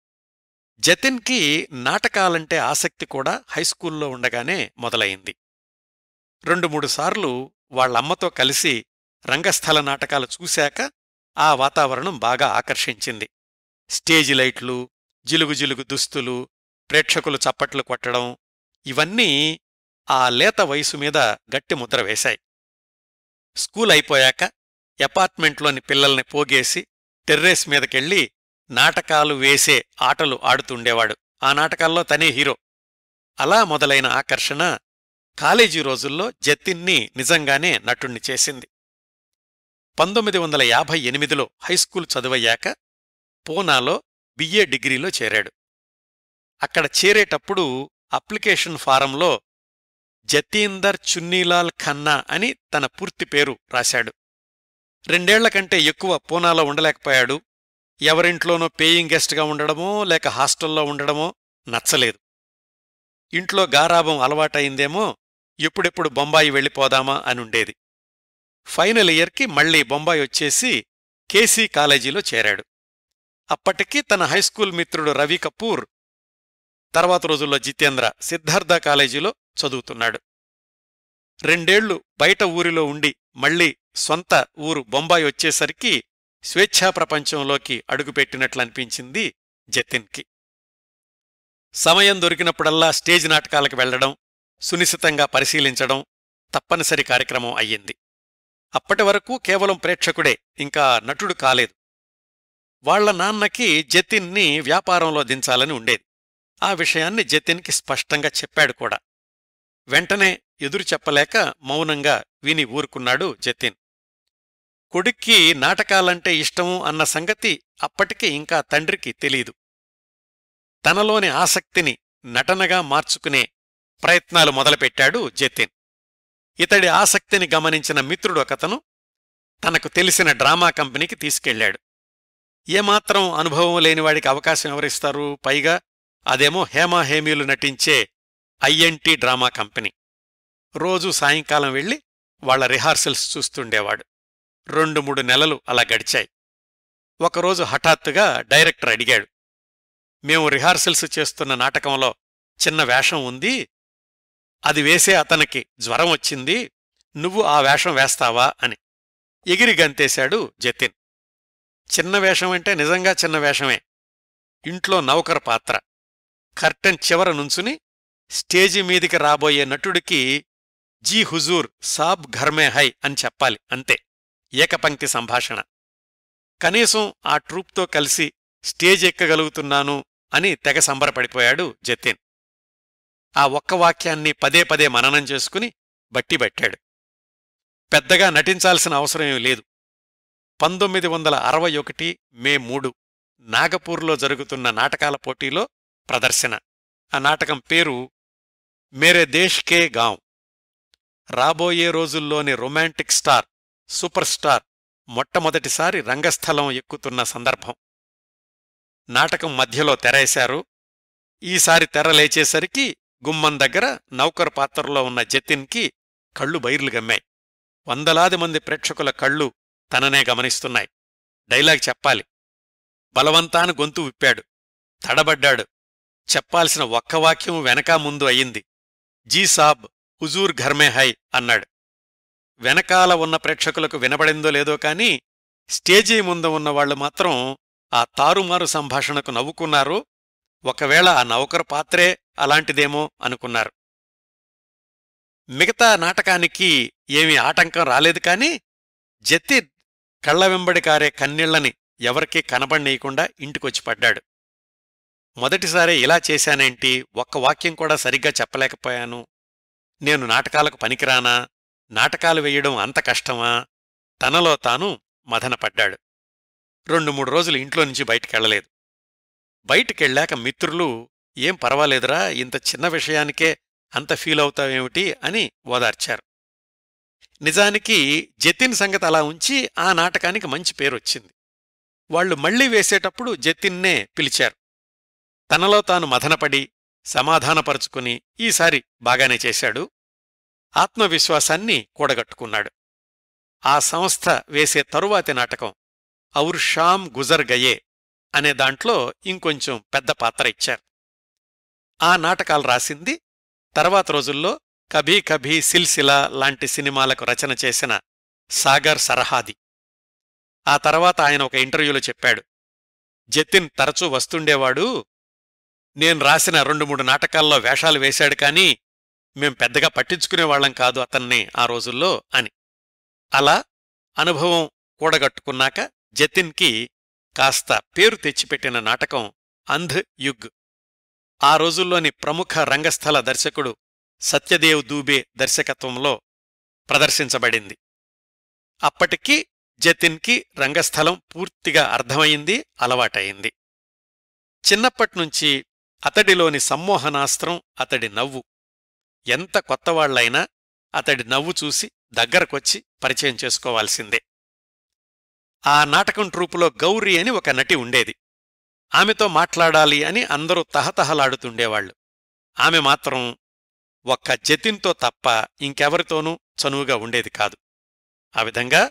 జతిన్కి నాటకాలంటే ఆసక్తి కూడా హైస్కూల్లో ఉండగానే మొదలయింది. 2-3 సార్లు వాళ్లమ్మతో కలిసి రంగస్థల నాటకాలు చూశాక ఆ వాతావరణం బాగా ఆకర్షించింది. స్టేజి లైట్లు, జిలుగు జిలుగు దుస్తులు, ప్రేక్షకులు చప్పట్లు కొట్టడం ఇవన్నీ ఆ లేత వయసు మీద గట్టి ముద్ర వేశాయి. స్కూలైపోయాక అపార్ట్మెంట్లోని పిల్లల్ని పోగేసి టెర్రేస్ మీదకెళ్ళి నాటకాలు వేసే ఆటలు ఆడుతుండేవాడు. ఆ నాటకాల్లో తనే హీరో. అలా మొదలైన ఆకర్షణ కాలేజీ రోజుల్లో జతిన్ని నిజంగానే నటుణ్ణి చేసింది. 1958లో హైస్కూల్ చదువయ్యాక పూనాలో బిఏ డిగ్రీలో చేరాడు. అక్కడ చేరేటప్పుడు అప్లికేషన్ ఫారంలో జతీందర్ చున్నీలాల్ ఖన్నా అని తన పూర్తి పేరు రాశాడు. 2 ఏళ్ల కంటే ఎక్కువ పూనాలో ఉండలేకపోయాడు. ఎవరింట్లోనో పేయింగ్ గెస్ట్గా ఉండడమో లేక హాస్టల్లో ఉండడమో నచ్చలేదు. ఇంట్లో గారాబం అలవాటయిందేమో, ఎప్పుడెప్పుడు బొంబాయి వెళ్ళిపోదామా అనుండేది. ఫైనల్ ఇయర్కి మళ్లీ బొంబాయి వచ్చేసి కేసీ కాలేజీలో చేరాడు. అప్పటికి తన హైస్కూల్ మిత్రుడు రవి కపూర్, తర్వాత రోజుల్లో జితేంద్ర సిద్ధార్థ కాలేజీలో చదువుతున్నాడు. 2 ఏళ్లు బయట ఊరిలో ఉండి మళ్లీ సొంత ఊరు బొంబాయి వచ్చేసరికి స్వేచ్ఛాప్రపంచంలోకి అడుగుపెట్టినట్లనిపించింది జతిన్కి. సమయం దొరికినప్పుడల్లా స్టేజ్ నాటకాలకు వెళ్లడం, సునిశితంగా పరిశీలించడం తప్పనిసరి కార్యక్రమం అయ్యింది. అప్పటి వరకు కేవలం ప్రేక్షకుడే, ఇంకా నటుడు కాలేదు. వాళ్ల నాన్నకి జతిన్ని వ్యాపారంలో దించాలని ఉండేది. ఆ విషయాన్ని జతిన్కి స్పష్టంగా చెప్పాడు కూడా. వెంటనే ఎదురు చెప్పలేక మౌనంగా విని ఊరుకున్నాడు జతిన్. కొడుక్కి నాటకాలంటే ఇష్టము అన్న సంగతి అప్పటికి ఇంకా తండ్రికి తెలీదు. తనలోని ఆసక్తిని నటనగా మార్చుకునే ప్రయత్నాలు మొదలుపెట్టాడు జతిన్. ఇతడి ఆసక్తిని గమనించిన మిత్రుడొకతను తనకు తెలిసిన డ్రామా కంపెనీకి తీసుకెళ్లాడు. ఏమాత్రం అనుభవం లేనివాడికి అవకాశం ఎవరిస్తారు? పైగా అదేమో హేమాహేమీలు నటించే ఐఎన్టీ డ్రామా కంపెనీ. రోజూ సాయంకాలం వెళ్ళి వాళ్ల రిహార్సల్స్ చూస్తుండేవాడు. 2-3 నెలలు అలా గడిచాయి. ఒకరోజు హఠాత్తుగా డైరెక్టర్ అడిగాడు, మేము రిహార్సల్స్ చేస్తున్న నాటకంలో చిన్న వేషం ఉంది, అది వేసే అతనికి జ్వరం వచ్చింది, నువ్వు ఆ వేషం వేస్తావా అని. ఎగిరి గంతేశాడు జతిన్. చిన్న వేషమంటే నిజంగా చిన్న వేషమే. ఇంట్లో నౌకర్ పాత్ర. కర్టెన్ చివర నుంచుని స్టేజి మీదికి రాబోయే నటుడికి జీ హుజూర్ సాబ్ ఘర్మే హై అని చెప్పాలి, అంతే. ఏకపంక్తి సంభాషణ. కనీసం ఆ ట్రూప్తో కలిసి స్టేజ్ ఎక్కగలుగుతున్నాను అని తెగ సంబరపడిపోయాడు జతిన్. ఆ ఒక్క వాక్యాన్ని పదే పదే మననం చేసుకుని బట్టిబట్టాడు. పెద్దగా నటించాల్సిన అవసరమేమీ లేదు. 1961 మే 3 నాగపూర్లో జరుగుతున్న నాటకాల పోటీలో ప్రదర్శన. ఆ నాటకం పేరు మేరే దేశ్ కే గాంవ్. రాబోయే రోజుల్లోని రొమాంటిక్ స్టార్, సూపర్ స్టార్ మొట్టమొదటిసారి రంగస్థలం ఎక్కుతున్న సందర్భం. నాటకం మధ్యలో తెరేశారు. ఈసారి తెర లేచేసరికి గుమ్మం దగ్గర నౌకర్ పాత్రలో ఉన్న జతిన్కి కళ్ళు బైర్లు గమ్మాయి. వందలాది మంది ప్రేక్షకుల కళ్ళు తననే గమనిస్తున్నాయి. డైలాగ్ చెప్పాలి. బలవంతాన గొంతు విప్పాడు. తడబడ్డాడు. చెప్పాల్సిన ఒక్క వాక్యం వెనకా ముందు అయింది. జీ సాబ్ హుజూర్ ఘర్మే హై అన్నాడు. వెనకాల ఉన్న ప్రేక్షకులకు వినబడిందో లేదో కాని స్టేజీ ముందు ఉన్నవాళ్లు మాత్రం ఆ తారుమారు సంభాషణకు నవ్వుకున్నారు. ఒకవేళ ఆ నౌకరు పాత్రే అలాంటిదేమో అనుకున్నారు. మిగతా నాటకానికి ఏమీ ఆటంకం రాలేదు కాని జతిన్ కళ్ల వెంబడి కారే కన్నీళ్లని ఎవరికీ కనబడనీయకుండా ఇంటికొచ్చి పడ్డాడు. మొదటిసారి ఇలా చేశానేంటి, ఒక్క వాక్యం కూడా సరిగ్గా చెప్పలేకపోయాను, నేను నాటకాలకు పనికిరానా, నాటకాలు వెయ్యడం అంత కష్టమా, తనలో తాను మదనపడ్డాడు. 2-3 రోజులు ఇంట్లో నుంచి బయటికెళ్లలేదు. బయటికెళ్ళాక మిత్రులు, ఏం పర్వాలేదురా, ఇంత చిన్న విషయానికే అంత ఫీలవుతావేమిటి అని ఓదార్చారు. నిజానికి జతిన్ సంగతి అలా ఉంచి ఆ నాటకానికి మంచి పేరొచ్చింది. వాళ్లు మళ్లీ వేసేటప్పుడు జతిన్నే పిలిచారు. తనలో తాను మదనపడి సమాధానపరుచుకుని ఈసారి బాగానే చేశాడు. ఆత్మవిశ్వాసాన్ని కూడగట్టుకున్నాడు. ఆ సంస్థ వేసే తరువాతి నాటకం ఔర్ షామ్ గుజర్ గయే అనే దాంట్లో ఇంకొంచెం పెద్ద పాత్ర ఇచ్చారు. ఆ నాటకాలు రాసింది తర్వాత రోజుల్లో కభీ కభీ సిల్సిలా లాంటి సినిమాలకు రచన చేసిన సాగర్ సరహాది. ఆ తర్వాత ఆయన ఒక ఇంటర్వ్యూలో చెప్పాడు, జతిన్ తరచూ వస్తుండేవాడు, నేను రాసిన 2-3 నాటకాల్లో వేషాలు వేశాడు కానీ మేం పెద్దగా పట్టించుకునేవాళ్లం కాదు అతన్ని ఆ రోజుల్లో అని. అలా అనుభవం కూడగట్టుకున్నాక జతిన్కి కాస్త పేరు తెచ్చిపెట్టిన నాటకం అంధ్ యుగ్ ఆ రోజుల్లోని ప్రముఖ రంగస్థల దర్శకుడు సత్యదేవ్ దూబే దర్శకత్వంలో ప్రదర్శించబడింది. అప్పటికి జతిన్కి రంగస్థలం పూర్తిగా అర్థమయింది, అలవాటయింది. చిన్నప్పట్నుంచి అతడిలోని సమ్మోహనాస్త్రం అతడి నవ్వు. ఎంత కొత్తవాళ్లైనా అతడి నవ్వు చూసి దగ్గరకొచ్చి పరిచయం చేసుకోవాల్సిందే. ఆ నాటకం ట్రూపులో గౌరీ అని ఒక నటి ఉండేది. ఆమెతో మాట్లాడాలి అని అందరూ తహతహలాడుతుండేవాళ్లు. ఆమె మాత్రం ఒక్క జతిన్తో తప్ప ఇంకెవరితోనూ చనువుగా ఉండేది కాదు. ఆ విధంగా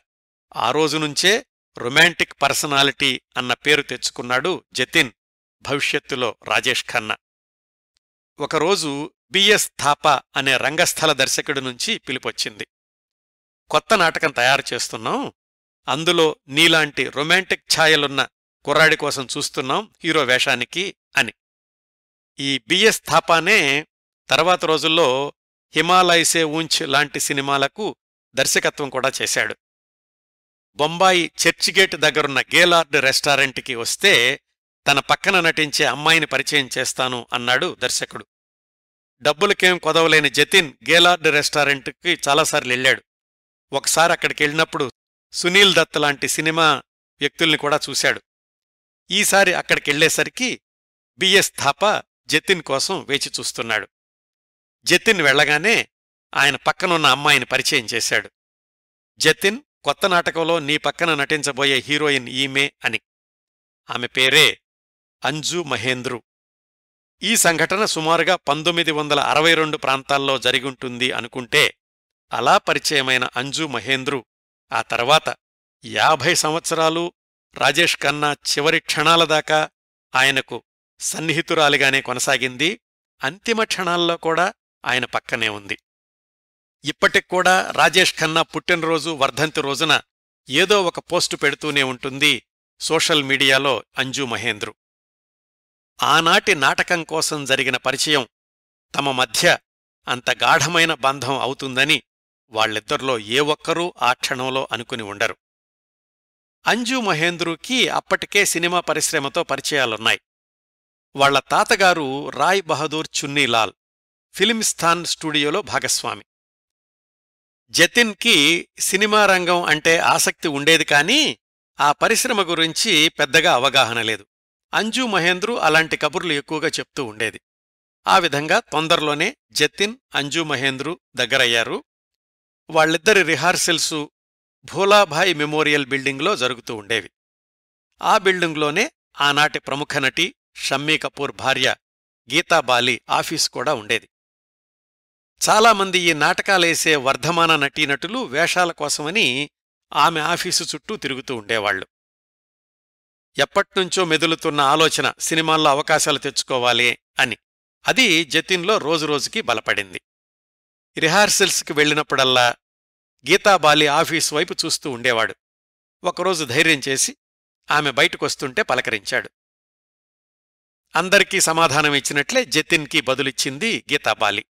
ఆ రోజునుంచే రొమాంటిక్ పర్సనాలిటీ అన్న పేరు తెచ్చుకున్నాడు జతిన్, భవిష్యత్తులో రాజేష్ ఖన్నా. ఒకరోజు బిఎస్ థాపా అనే రంగస్థల దర్శకుడి నుంచి పిలుపొచ్చింది. కొత్త నాటకం తయారు చేస్తున్నాం, అందులో నీలాంటి రొమాంటిక్ ఛాయలున్న కుర్రాడి కోసం చూస్తున్నాం హీరో వేషానికి అని. ఈ బిఎస్ థాపానే తర్వాత రోజుల్లో హిమాలయసే ఊంచ్ లాంటి సినిమాలకు దర్శకత్వం కూడా చేశాడు. బొంబాయి చర్చిగేట్ దగ్గరున్న గేలార్డ్ రెస్టారెంట్కి వస్తే తన పక్కన నటించే అమ్మాయిని పరిచయం చేస్తాను అన్నాడు దర్శకుడు. డబ్బులకేం కొదవలేని జతిన్ గేలార్డ్ రెస్టారెంట్కి చాలాసార్లెళ్ళాడు. ఒకసారి అక్కడికెళ్ళినప్పుడు సునీల్ దత్ లాంటి సినిమా వ్యక్తుల్ని కూడా చూశాడు. ఈసారి అక్కడికెళ్లేసరికి బిఎస్ థాపా జతిన్ కోసం వేచి చూస్తున్నాడు. జతిన్ వెళ్లగానే ఆయన పక్కనున్న అమ్మాయిని పరిచయం చేశాడు. జతిన్, కొత్త నాటకంలో నీ పక్కన నటించబోయే హీరోయిన్ ఈమె అని. ఆమె పేరే అంజు మహేంద్రు. ఈ సంఘటన సుమారుగా 1962 ప్రాంతాల్లో జరిగుంటుంది అనుకుంటే అలా పరిచయమైన అంజు మహేంద్రు ఆ తర్వాత 50 సంవత్సరాలు రాజేష్ ఖన్నా చివరి క్షణాల దాకా ఆయనకు సన్నిహితురాలిగానే కొనసాగింది. అంతిమ క్షణాల్లో కూడా ఆయన పక్కనే ఉంది. ఇప్పటిక్కూడా రాజేష్ ఖన్నా పుట్టినరోజు, వర్ధంతి రోజున ఏదో ఒక పోస్టు పెడుతూనే ఉంటుంది సోషల్ మీడియాలో అంజు మహేంద్రు. ఆనాటి నాటకం కోసం జరిగిన పరిచయం తమ మధ్య అంత గాఢమైన బంధం అవుతుందని వాళ్ళిద్దరిలో ఏ ఒక్కరూ ఆ క్షణంలో అనుకుని ఉండరు. అంజు మహేంద్రుకి అప్పటికే సినిమా పరిశ్రమతో పరిచయాలున్నాయి. వాళ్ల తాతగారు రాయ్ బహదూర్ చున్నీలాల్ ఫిలింస్థాన్ స్టూడియోలో భాగస్వామి. జతిన్కి సినిమా రంగం అంటే ఆసక్తి ఉండేది కానీ ఆ పరిశ్రమ గురించి పెద్దగా అవగాహన లేదు. అంజు మహేంద్రు అలాంటి కబుర్లు ఎక్కువగా చెప్తూ ఉండేది. ఆ విధంగా తొందరలోనే జతిన్, అంజు మహేంద్రు దగ్గరయ్యారు. వాళ్ళిద్దరి రిహార్సల్సు భోలాభాయ్ మెమోరియల్ బిల్డింగ్లో జరుగుతూ ఉండేవి. ఆ బిల్డింగ్లోనే ఆనాటి ప్రముఖ నటి షమ్మీ కపూర్ భార్య గీతాబాలి ఆఫీసు కూడా ఉండేది. చాలామంది ఈ నాటకాలేసే వర్ధమాన నటీనటులు వేషాల కోసమని ఆమె ఆఫీసు చుట్టూ తిరుగుతూ ఉండేవాళ్లు. ఎప్పట్నుంచో మెదులుతున్న ఆలోచన సినిమాల్లో అవకాశాలు తెచ్చుకోవాలి అని. అది జతిన్లో రోజురోజుకి బలపడింది. రిహార్సల్స్కి వెళ్లినప్పుడల్లా గీతాబాలి ఆఫీసు వైపు చూస్తూ ఉండేవాడు. ఒకరోజు ధైర్యం చేసి ఆమె బయటకొస్తుంటే పలకరించాడు. అందరికీ సమాధానమిచ్చినట్లే జతిన్కి బదులిచ్చింది గీతాబాలి.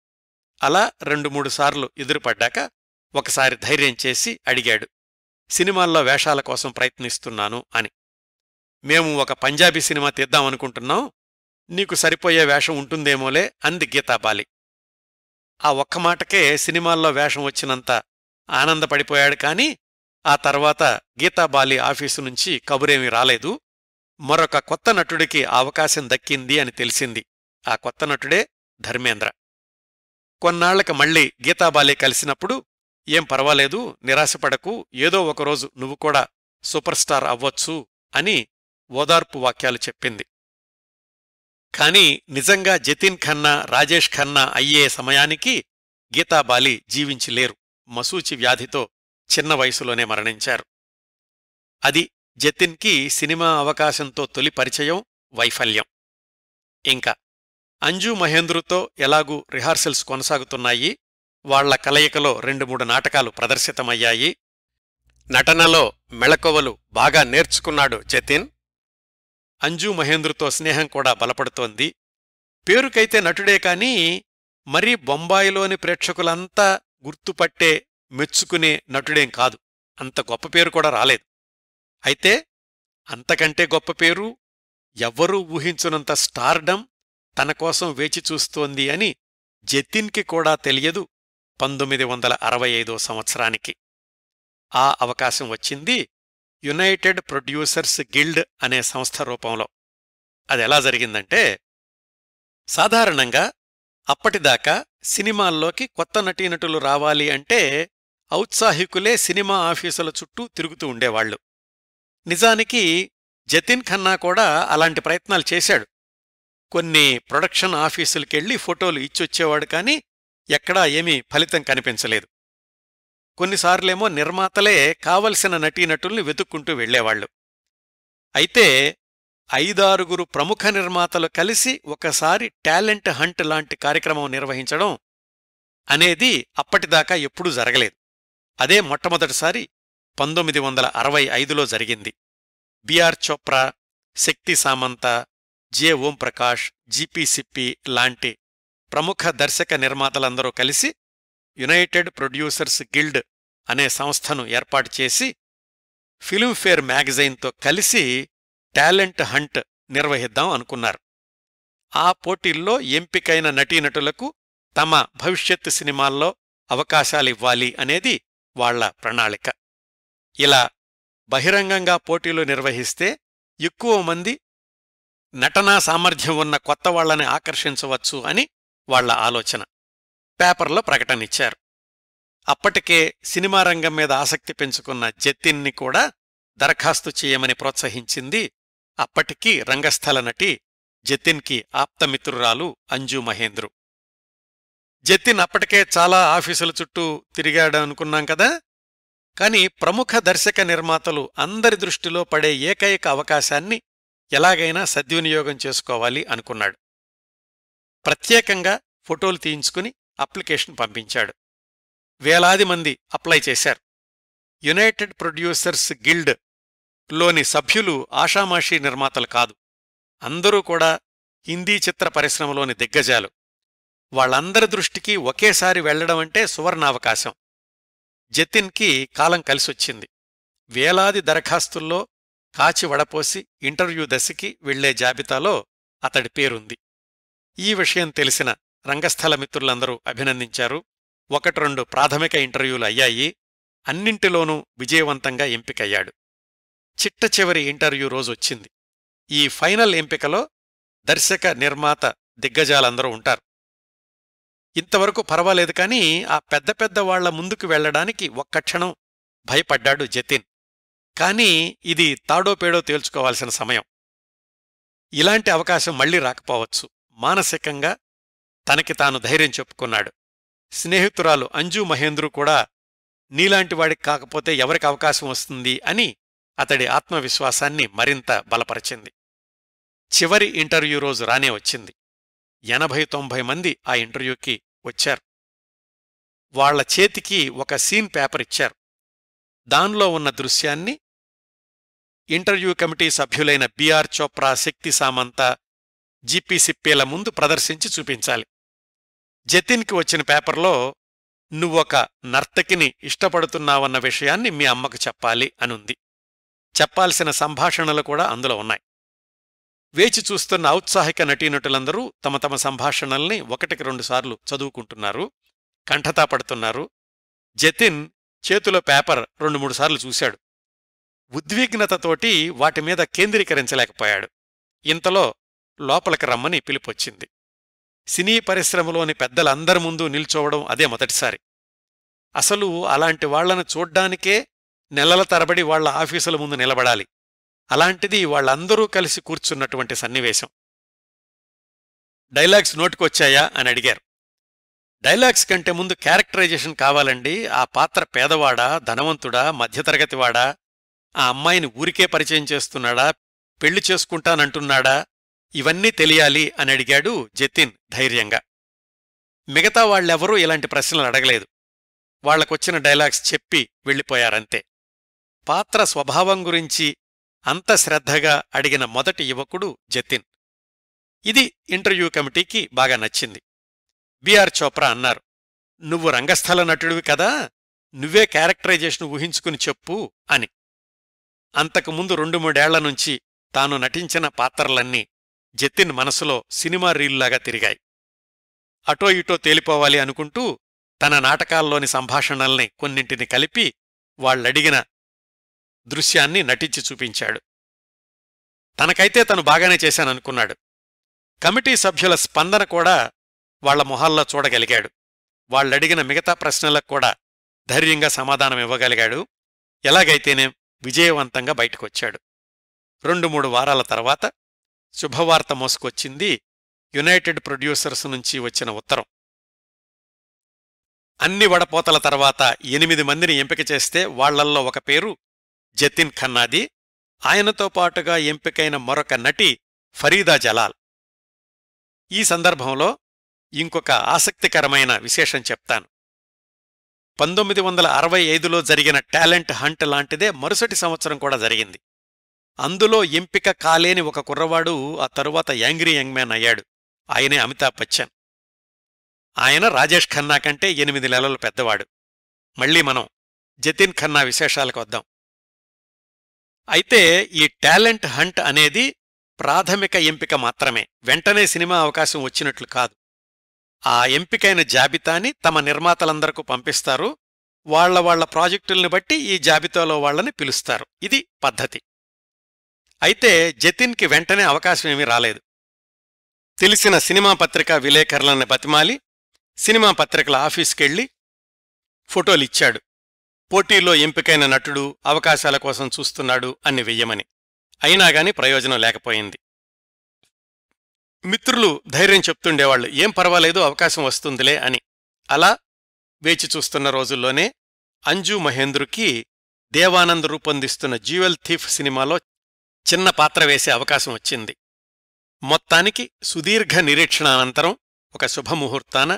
అలా 2-3 సార్లు ఎదురుపడ్డాక ఒకసారి ధైర్యం చేసి అడిగాడు, సినిమాల్లో వేషాల కోసం ప్రయత్నిస్తున్నాను అని. మేము ఒక పంజాబీ సినిమా తీద్దామనుకుంటున్నాం, నీకు సరిపోయే వేషం ఉంటుందేమోలే అంది గీతాబాలి. ఆ ఒక్క మాటకే సినిమాల్లో వేషం వచ్చినంత ఆనందపడిపోయాడు. కాని ఆ తర్వాత గీతాబాలి ఆఫీసు నుంచి కబురేమీ రాలేదు. మరొక కొత్త నటుడికి అవకాశం దక్కింది అని తెలిసింది. ఆ కొత్త నటుడే ధర్మేంద్ర. కొన్నాళ్లకు మళ్లీ గీతాబాలి కలిసినప్పుడు, ఏం పర్వాలేదు, నిరాశపడకు, ఏదో ఒకరోజు నువ్వు కూడా సూపర్ స్టార్ అవ్వొచ్చు అని ఓదార్పు వాక్యాలు చెప్పింది. కాని నిజంగా జతిన్ ఖన్నా, రాజేష్ ఖన్నా అయ్యే సమయానికి గీతాబాలి జీవించిలేరు. మసూచి వ్యాధితో చిన్న వయసులోనే మరణించారు. అది జతిన్కి సినిమా అవకాశంతో తొలి పరిచయం, వైఫల్యం. ఇంకా అంజు మహేంద్రుతో ఎలాగూ రిహార్సల్స్ కొనసాగుతున్నాయి. వాళ్ల కలయికలో 2-3 నాటకాలు ప్రదర్శితమయ్యాయి. నటనలో మెళకువలు బాగా నేర్చుకున్నాడు జతిన్. అంజు మహేంద్రుతో స్నేహం కూడా బలపడుతోంది. పేరుకైతే నటుడే కాని మరీ బొంబాయిలోని ప్రేక్షకులంతా గుర్తుపట్టే, మెచ్చుకునే నటుడేం కాదు. అంత గొప్ప పేరు కూడా రాలేదు. అయితే అంతకంటే గొప్ప పేరు, ఎవ్వరూ ఊహించునంత స్టార్డమ్ తనకోసం వేచిచూస్తోంది అని జతిన్కి కూడా తెలియదు 1965 సంవత్సరానికి. ఆ అవకాశం వచ్చింది యునైటెడ్ ప్రొడ్యూసర్స్ గిల్డ్ అనే సంస్థ రూపంలో. అదెలా జరిగిందంటే, సాధారణంగా అప్పటిదాకా సినిమాల్లోకి కొత్త నటీనటులు రావాలి అంటే ఔత్సాహికులే సినిమా ఆఫీసుల చుట్టూ తిరుగుతూ ఉండేవాళ్లు. నిజానికి జతిన్ ఖన్నా కూడా అలాంటి ప్రయత్నాలు చేశాడు. కొన్ని ప్రొడక్షన్ ఆఫీసులకెళ్లి ఫోటోలు ఇచ్చొచ్చేవాడు, కాని ఎక్కడా ఏమీ ఫలితం కనిపించలేదు. కొన్నిసార్లేమో నిర్మాతలే కావలసిన నటీనటుల్ని వెతుక్కుంటూ వెళ్లేవాళ్లు. అయితే 5-6 ప్రముఖ నిర్మాతలు కలిసి ఒకసారి టాలెంట్ హంట్ లాంటి కార్యక్రమం నిర్వహించడం అనేది అప్పటిదాకా ఎప్పుడూ జరగలేదు. అదే మొట్టమొదటిసారి 1965లో జరిగింది. బిఆర్ చోప్రా, శక్తి సామంత, జె ఓంప్రకాష్, జిపి సిప్పి లాంటి ప్రముఖ దర్శక నిర్మాతలందరూ కలిసి యునైటెడ్ ప్రొడ్యూసర్స్ గిల్డ్ అనే సంస్థను ఏర్పాటు చేసి ఫిల్మ్ఫేర్ మ్యాగజైన్తో కలిసి టాలెంట్ హంట్ నిర్వహిద్దాం అనుకున్నారు. ఆ పోటీల్లో ఎంపికైన నటీనటులకు తమ భవిష్యత్తు సినిమాల్లో అవకాశాలివ్వాలి అనేది వాళ్ల ప్రణాళిక. ఇలా బహిరంగంగా పోటీలు నిర్వహిస్తే ఎక్కువ మంది నటనా సామర్థ్యం ఉన్న కొత్త వాళ్లని ఆకర్షించవచ్చు అని వాళ్ల ఆలోచన. పేపర్లో ప్రకటనిచ్చారు. అప్పటికే సినిమా రంగం మీద ఆసక్తి పెంచుకున్న జతిన్ని కూడా దరఖాస్తు చేయమని ప్రోత్సహించింది అప్పటికీ రంగస్థల నటి జతిన్కి ఆప్తమిత్రురాలు అంజు మహేంద్రు. జతిన్ అప్పటికే చాలా ఆఫీసుల చుట్టూ తిరిగాడనుకున్నాం కదా. కాని ప్రముఖ దర్శక నిర్మాతలు అందరి దృష్టిలో పడే ఏకైక అవకాశాన్ని ఎలాగైనా సద్వినియోగం చేసుకోవాలి అనుకున్నాడు. ప్రత్యేకంగా ఫోటోలు తీయించుకుని అప్లికేషన్ పంపించాడు. వేలాది మంది అప్లై చేశారు. యునైటెడ్ ప్రొడ్యూసర్స్ గిల్డ్ లోని సభ్యులు ఆషామాషీ నిర్మాతలు కాదు. అందరూ కూడా హిందీ చిత్ర పరిశ్రమలోని దిగ్గజాలు. వాళ్లందరి దృష్టికి ఒకేసారి వెళ్లడమంటే సువర్ణావకాశం. జతిన్కి కాలం కలిసొచ్చింది. వేలాది దరఖాస్తుల్లో కాచి వడపోసి ఇంటర్వ్యూ దశకి వెళ్లే జాబితాలో అతడి పేరుంది. ఈ విషయం తెలిసిన రంగస్థల మిత్రులందరూ అభినందించారు. 1-2 ప్రాథమిక ఇంటర్వ్యూలు అయ్యాయి. అన్నింటిలోనూ విజయవంతంగా ఎంపికయ్యాడు. చిట్ట చివరి ఇంటర్వ్యూ రోజొచ్చింది. ఈ ఫైనల్ ఎంపికలో దర్శక నిర్మాత దిగ్గజాలందరూ ఉంటారు. ఇంతవరకు పర్వాలేదు, కానీ ఆ పెద్ద పెద్ద వాళ్ల ముందుకు వెళ్లడానికి ఒక్క క్షణం భయపడ్డాడు జతిన్. కానీ ఇది తాడోపేడో తేల్చుకోవాల్సిన సమయం. ఇలాంటి అవకాశం మళ్లీ రాకపోవచ్చు. మానసికంగా తనకి తాను ధైర్యం చెప్పుకున్నాడు. స్నేహితురాలు అంజు మహేంద్రు కూడా నీలాంటివాడికి కాకపోతే ఎవరికి అవకాశం వస్తుంది అని అతడి ఆత్మవిశ్వాసాన్ని మరింత బలపరిచింది. చివరి ఇంటర్వ్యూ రోజు రానే వచ్చింది. 80-90 మంది ఆ ఇంటర్వ్యూకి వచ్చారు. వాళ్ల చేతికి ఒక సీన్ పేపర్ ఇచ్చారు. దానిలో ఉన్న దృశ్యాన్ని ఇంటర్వ్యూ కమిటీ సభ్యులైన బిఆర్ చోప్రా, శక్తి సామంత, జీపీసిప్పీల ముందు ప్రదర్శించి చూపించాలి. జతిన్కి వచ్చిన పేపర్లో నువ్వొక నర్తకిని ఇష్టపడుతున్నావన్న విషయాన్ని మీ అమ్మకు చెప్పాలి అనుంది. చెప్పాల్సిన సంభాషణలు కూడా అందులో ఉన్నాయి. వేచి చూస్తున్న ఔత్సాహిక నటీనటులందరూ తమ తమ సంభాషణల్ని 1-2 సార్లు చదువుకుంటున్నారు, కంఠతా పడుతున్నారు. జతిన్ చేతిలో పేపర్ 2-3 సార్లు చూశాడు. ఉద్విగ్నతతోటి వాటిమీద కేంద్రీకరించలేకపోయాడు. ఇంతలో లోపలికి రమ్మని పిలుపొచ్చింది. సినీ పరిశ్రమలోని పెద్దలందరి ముందు నిల్చోవడం అదే మొదటిసారి. అసలు అలాంటి వాళ్లను చూడ్డానికే నెలల తరబడి వాళ్ల ఆఫీసుల ముందు నిలబడాలి. అలాంటిది వాళ్లందరూ కలిసి కూర్చున్నటువంటి సన్నివేశం. డైలాగ్స్ నోటికొచ్చాయా అని అడిగారు. డైలాగ్స్ కంటే ముందు క్యారెక్టరైజేషన్ కావాలండి. ఆ పాత్ర పేదవాడా, ధనవంతుడా, మధ్యతరగతివాడా, ఆ అమ్మాయిని ఊరికే పరిచయం చేస్తున్నాడా, పెళ్లి చేసుకుంటానంటున్నాడా, ఇవన్నీ తెలియాలి అని అడిగాడు జతిన్ ధైర్యంగా. మిగతా వాళ్లెవరూ ఇలాంటి ప్రశ్నలు అడగలేదు. వాళ్లకొచ్చిన డైలాగ్స్ చెప్పి వెళ్ళిపోయారంతే. పాత్ర స్వభావం గురించి అంత శ్రద్ధగా అడిగిన మొదటి యువకుడు జతిన్. ఇది ఇంటర్వ్యూ కమిటీకి బాగా నచ్చింది. బిఆర్ చోప్రా అన్నారు, నువ్వు రంగస్థల నటుడివి కదా, నువ్వే క్యారెక్టరైజేషన్ ఊహించుకుని చెప్పు అని. అంతకుముందు 2-3 నుంచి తాను నటించిన పాత్రలన్నీ జతిన్ మనసులో సినిమా రీల్లాగా తిరిగాయి. అటో ఇటో తేలిపోవాలి అనుకుంటూ తన నాటకాల్లోని సంభాషణల్ని కొన్నింటిని కలిపి వాళ్లడిగిన దృశ్యాన్ని నటించి చూపించాడు. తనకైతే తను బాగానే చేశాననుకున్నాడు. కమిటీ సభ్యుల స్పందన కూడా వాళ్ల మొహాల్లో చూడగలిగాడు. వాళ్లడిగిన మిగతా ప్రశ్నలకు కూడా ధైర్యంగా సమాధానమివ్వగలిగాడు. ఎలాగైతేనే విజయవంతంగా బయటకొచ్చాడు. 2-3 వారాల తర్వాత శుభవార్త మోసుకొచ్చింది యునైటెడ్ ప్రొడ్యూసర్స్ నుంచి వచ్చిన ఉత్తరం. అన్ని వడపోతల తర్వాత 8 మందిని ఎంపిక చేస్తే వాళ్లల్లో ఒక పేరు జతిన్ ఖన్నాది. ఆయనతో పాటుగా ఎంపికైన మరొక నటి ఫరీదా జలాల్. ఈ సందర్భంలో ఇంకొక ఆసక్తికరమైన విశేషం చెప్తాను. 1965లో జరిగిన టాలెంట్ హంట్ లాంటిదే మరుసటి సంవత్సరం కూడా జరిగింది. అందులో ఎంపిక కాలేని ఒక కుర్రవాడు ఆ తరువాత యాంగ్రీ యంగ్ మ్యాన్ అయ్యాడు. ఆయనే అమితాబ్ బచ్చన్. ఆయన రాజేష్ ఖన్నా కంటే 8 నెలలు పెద్దవాడు. మళ్లీ మనం జతిన్ ఖన్నా విశేషాలకు వద్దాం. అయితే ఈ టాలెంట్ హంట్ అనేది ప్రాథమిక ఎంపిక మాత్రమే. వెంటనే సినిమా అవకాశం వచ్చినట్లు కాదు. ఆ ఎంపికైన జాబితాని తమ నిర్మాతలందరకు పంపిస్తారు. వాళ్ల ప్రాజెక్టుల్ని బట్టి ఈ జాబితాలో వాళ్లని పిలుస్తారు. ఇది పద్ధతి. అయితే జతిన్కి వెంటనే అవకాశమేమీ రాలేదు. తెలిసిన సినిమా పత్రికా విలేకరులను బతిమాలి సినిమా పత్రికల ఆఫీసుకెళ్లి ఫోటోలిచ్చాడు. పోటీలో ఎంపికైన నటుడు అవకాశాల కోసం చూస్తున్నాడు అని వెయ్యమని. అయినాగాని ప్రయోజనం లేకపోయింది. మిత్రులు ధైర్యం చెప్తుండేవాళ్లు, ఏం పర్వాలేదు అవకాశం వస్తుందిలే అని. అలా వేచి చూస్తున్న రోజుల్లోనే అంజు మహేంద్రుకి దేవానంద్ రూపొందిస్తున్న జ్యువెల్ థీఫ్ సినిమాలో చిన్న పాత్ర వేసే అవకాశం వచ్చింది. మొత్తానికి సుదీర్ఘ నిరీక్షణ అనంతరం ఒక శుభముహూర్తాన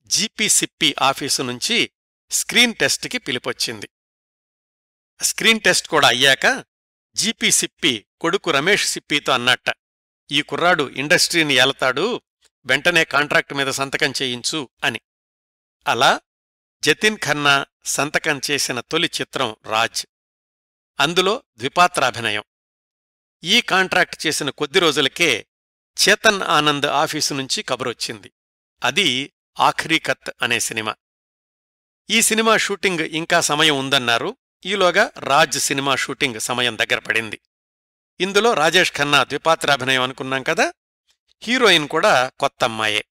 జీపీసిప్పి ఆఫీసు నుంచి స్క్రీన్ టెస్ట్కి పిలుపొచ్చింది. స్క్రీన్ టెస్ట్ కూడా అయ్యాక జీపీసిప్పి కొడుకు రమేష్ సిప్పితో అన్నట్ట, ఈ కుర్రాడు ఇండస్ట్రీని ఏలతాడు, వెంటనే కాంట్రాక్టు మీద సంతకం చేయించు అని. అలా జతిన్ ఖన్నా సంతకం చేసిన తొలి చిత్రం రాజ్. అందులో ద్విపాత్రాభినయం. ఈ కాంట్రాక్ట్ చేసిన కొద్ది రోజులకే చేతన్ ఆనంద్ ఆఫీసు నుంచి కబురొచ్చింది. అది ఆఖరీ కత్ అనే సినిమా. ఈ సినిమా షూటింగ్ ఇంకా సమయం ఉందన్నారు. ఈలోగా రాజ్ సినిమా షూటింగ్ సమయం దగ్గర పడింది. ఇందులో రాజేష్ ఖన్నా ద్విపాత్రాభినయం అనుకున్నాం కదా, హీరోయిన్ కూడా కొత్తమ్మాయే.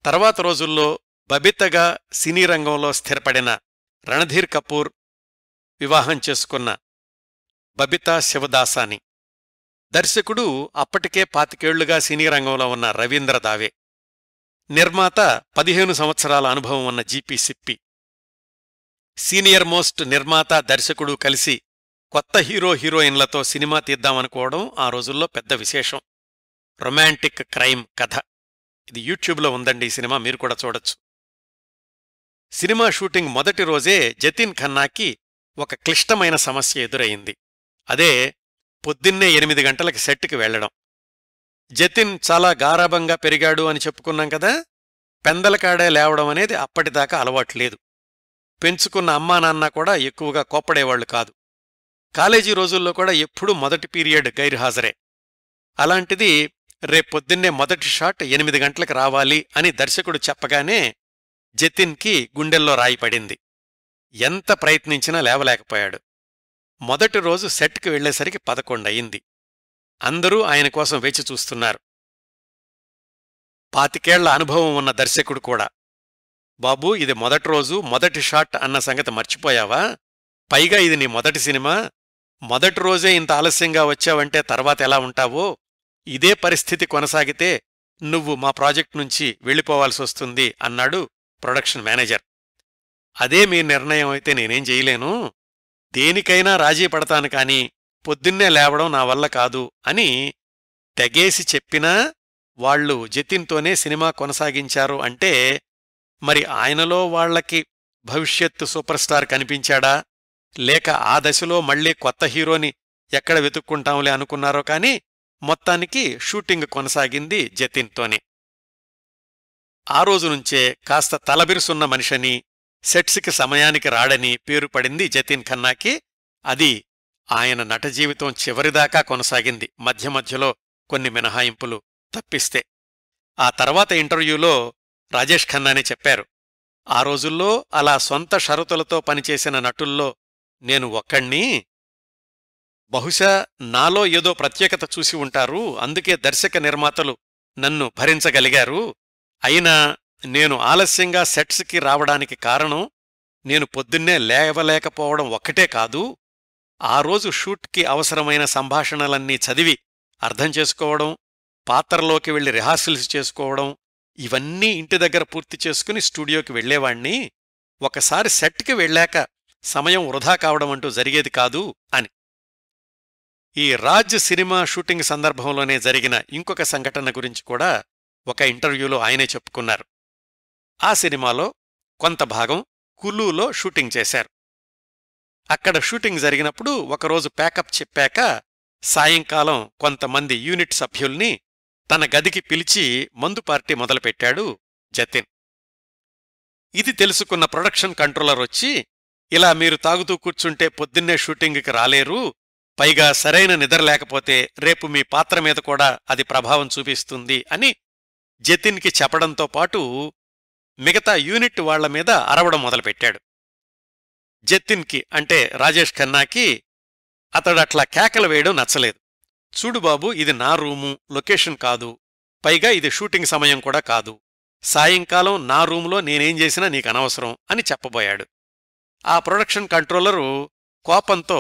తర్వాత రోజుల్లో బబితగా సినీ రంగంలో స్థిరపడిన రణధీర్ కపూర్ వివాహం చేసుకున్న బబితా శివదాసాని. దర్శకుడు అప్పటికే 25 ఏళ్లుగా సినీ రంగంలో ఉన్న రవీంద్ర దావే. నిర్మాత 15 సంవత్సరాల అనుభవం ఉన్న జీపీసిప్పి. సీనియర్ మోస్ట్ నిర్మాత దర్శకుడు కలిసి కొత్త హీరోయిన్లతో సినిమా తీద్దామనుకోవడం ఆ రోజుల్లో పెద్ద విశేషం. రొమాంటిక్ క్రైమ్ కథ. ఇది యూట్యూబ్లో ఉందండి. ఈ సినిమా మీరు కూడా చూడొచ్చు. సినిమా షూటింగ్ మొదటి రోజే జతిన్ ఖన్నాకి ఒక క్లిష్టమైన సమస్య ఎదురయింది. అదే పొద్దున్నే 8 గంటలకి సెట్కి వెళ్లడం. జతిన్ చాలా గారాబంగా పెరిగాడు అని చెప్పుకున్నాం కదా. పెందలకాడే లేవడం అనేది అప్పటిదాకా అలవాట్లేదు. పెంచుకున్న అమ్మా నాన్న కూడా ఎక్కువగా కోప్పడేవాళ్లు కాదు. కాలేజీ రోజుల్లో కూడా ఎప్పుడూ మొదటి పీరియడ్ గైర్హాజరే. అలాంటిది రేపొద్దున్నే మొదటి షాట్ 8 గంటలకు రావాలి అని దర్శకుడు చెప్పగానే జతిన్కి గుండెల్లో రాయిపడింది. ఎంత ప్రయత్నించినా లేవలేకపోయాడు. మొదటి రోజు సెట్కి వెళ్లేసరికి 11 అయింది. అందరూ ఆయన కోసం వేచి చూస్తున్నారు. 25 అనుభవం ఉన్న దర్శకుడు కూడా, బాబూ, ఇది మొదటి రోజు మొదటి షాట్ అన్న సంగతి మర్చిపోయావా? పైగా ఇది నీ మొదటి సినిమా. మొదటి రోజే ఇంత ఆలస్యంగా వచ్చావంటే తర్వాత ఎలా ఉంటావో? ఇదే పరిస్థితి కొనసాగితే నువ్వు మా ప్రాజెక్ట్ నుంచి వెళ్ళిపోవాల్సొస్తుంది అన్నాడు ప్రొడక్షన్ మేనేజర్. అదే మీ నిర్ణయం అయితే నేనేం చేయలేను. దేనికైనా రాజీ పడతాను కాని పొద్దున్నే లేవడం నా వల్ల కాదు అని తెగేసి చెప్పినా వాళ్లు జతిన్తోనే సినిమా కొనసాగించారు అంటే మరి ఆయనలో వాళ్లకి భవిష్యత్తు సూపర్ స్టార్ కనిపించాడా, లేక ఆ దశలో మళ్లీ కొత్త హీరోని ఎక్కడ వెతుక్కుంటాంలే అనుకున్నారో కాని మొత్తానికి షూటింగ్ కొనసాగింది జతిన్తోనే. ఆ రోజునుంచే కాస్త తలబిరుసున్న మనిషని, సెట్స్కి సమయానికి రాడని పేరు పడింది జతిన్ ఖన్నాకి. అది ఆయన నట జీవితం చివరిదాకా కొనసాగింది, మధ్య మధ్యలో కొన్ని మినహాయింపులు తప్పిస్తే. ఆ తర్వాత ఇంటర్వ్యూలో రాజేష్ ఖన్నానే చెప్పారు, ఆ రోజుల్లో అలా సొంత షరతులతో పనిచేసిన నటుల్లో నేను ఒక్కణ్ణి. బహుశా నాలో ఏదో ప్రత్యేకత చూసి ఉంటారు, అందుకే దర్శక నిర్మాతలు నన్ను భరించగలిగారు. అయినా నేను ఆలస్యంగా సెట్స్కి రావడానికి కారణం నేను పొద్దున్నే లేవలేకపోవడం ఒక్కటే కాదు, ఆ రోజు షూట్కి అవసరమైన సంభాషణలన్నీ చదివి అర్థం చేసుకోవడం, పాత్రలోకి వెళ్లి రిహార్సల్స్ చేసుకోవడం, ఇవన్నీ ఇంటి దగ్గర పూర్తి చేసుకుని స్టూడియోకి వెళ్లేవాణ్ణి. ఒకసారి సెట్కి వెళ్ళాక సమయం వృధా కావడం అంటూ జరిగేది కాదు అని. ఈ రాజ్ సినిమా షూటింగ్ సందర్భంలోనే జరిగిన ఇంకొక సంఘటన గురించి కూడా ఒక ఇంటర్వ్యూలో ఆయనే చెప్పుకున్నారు. ఆ సినిమాలో కొంత భాగం కులూలో షూటింగ్ చేశారు. అక్కడ షూటింగ్ జరిగినప్పుడు ఒకరోజు ప్యాకప్ చెప్పాక సాయంకాలం కొంతమంది యూనిట్ సభ్యుల్ని తన గదికి పిలిచి మందు పార్టీ మొదలుపెట్టాడు జతిన్. ఇది తెలుసుకున్న ప్రొడక్షన్ కంట్రోలర్ వచ్చి, ఇలా మీరు తాగుతూ కూర్చుంటే పొద్దున్నే షూటింగ్కి రాలేరు, పైగా సరైన నిద్ర లేకపోతే రేపు మీ పాత్ర మీద కూడా అది ప్రభావం చూపిస్తుంది అని జతిన్కి చెప్పడంతో పాటు మిగతా యూనిట్ వాళ్ల మీద అరవడం మొదలుపెట్టాడు. జతిన్కి అంటే రాజేష్ ఖన్నాకి అతడట్లా కేకలు వేయడం నచ్చలేదు. చూడు బాబు, ఇది నా రూము, లొకేషన్ కాదు, పైగా ఇది షూటింగ్ సమయం కూడా కాదు, సాయంకాలం నా రూములో నేనేం చేసినా నీకనవసరం అని చెప్పబోయాడు. ఆ ప్రొడక్షన్ కంట్రోలరు కోపంతో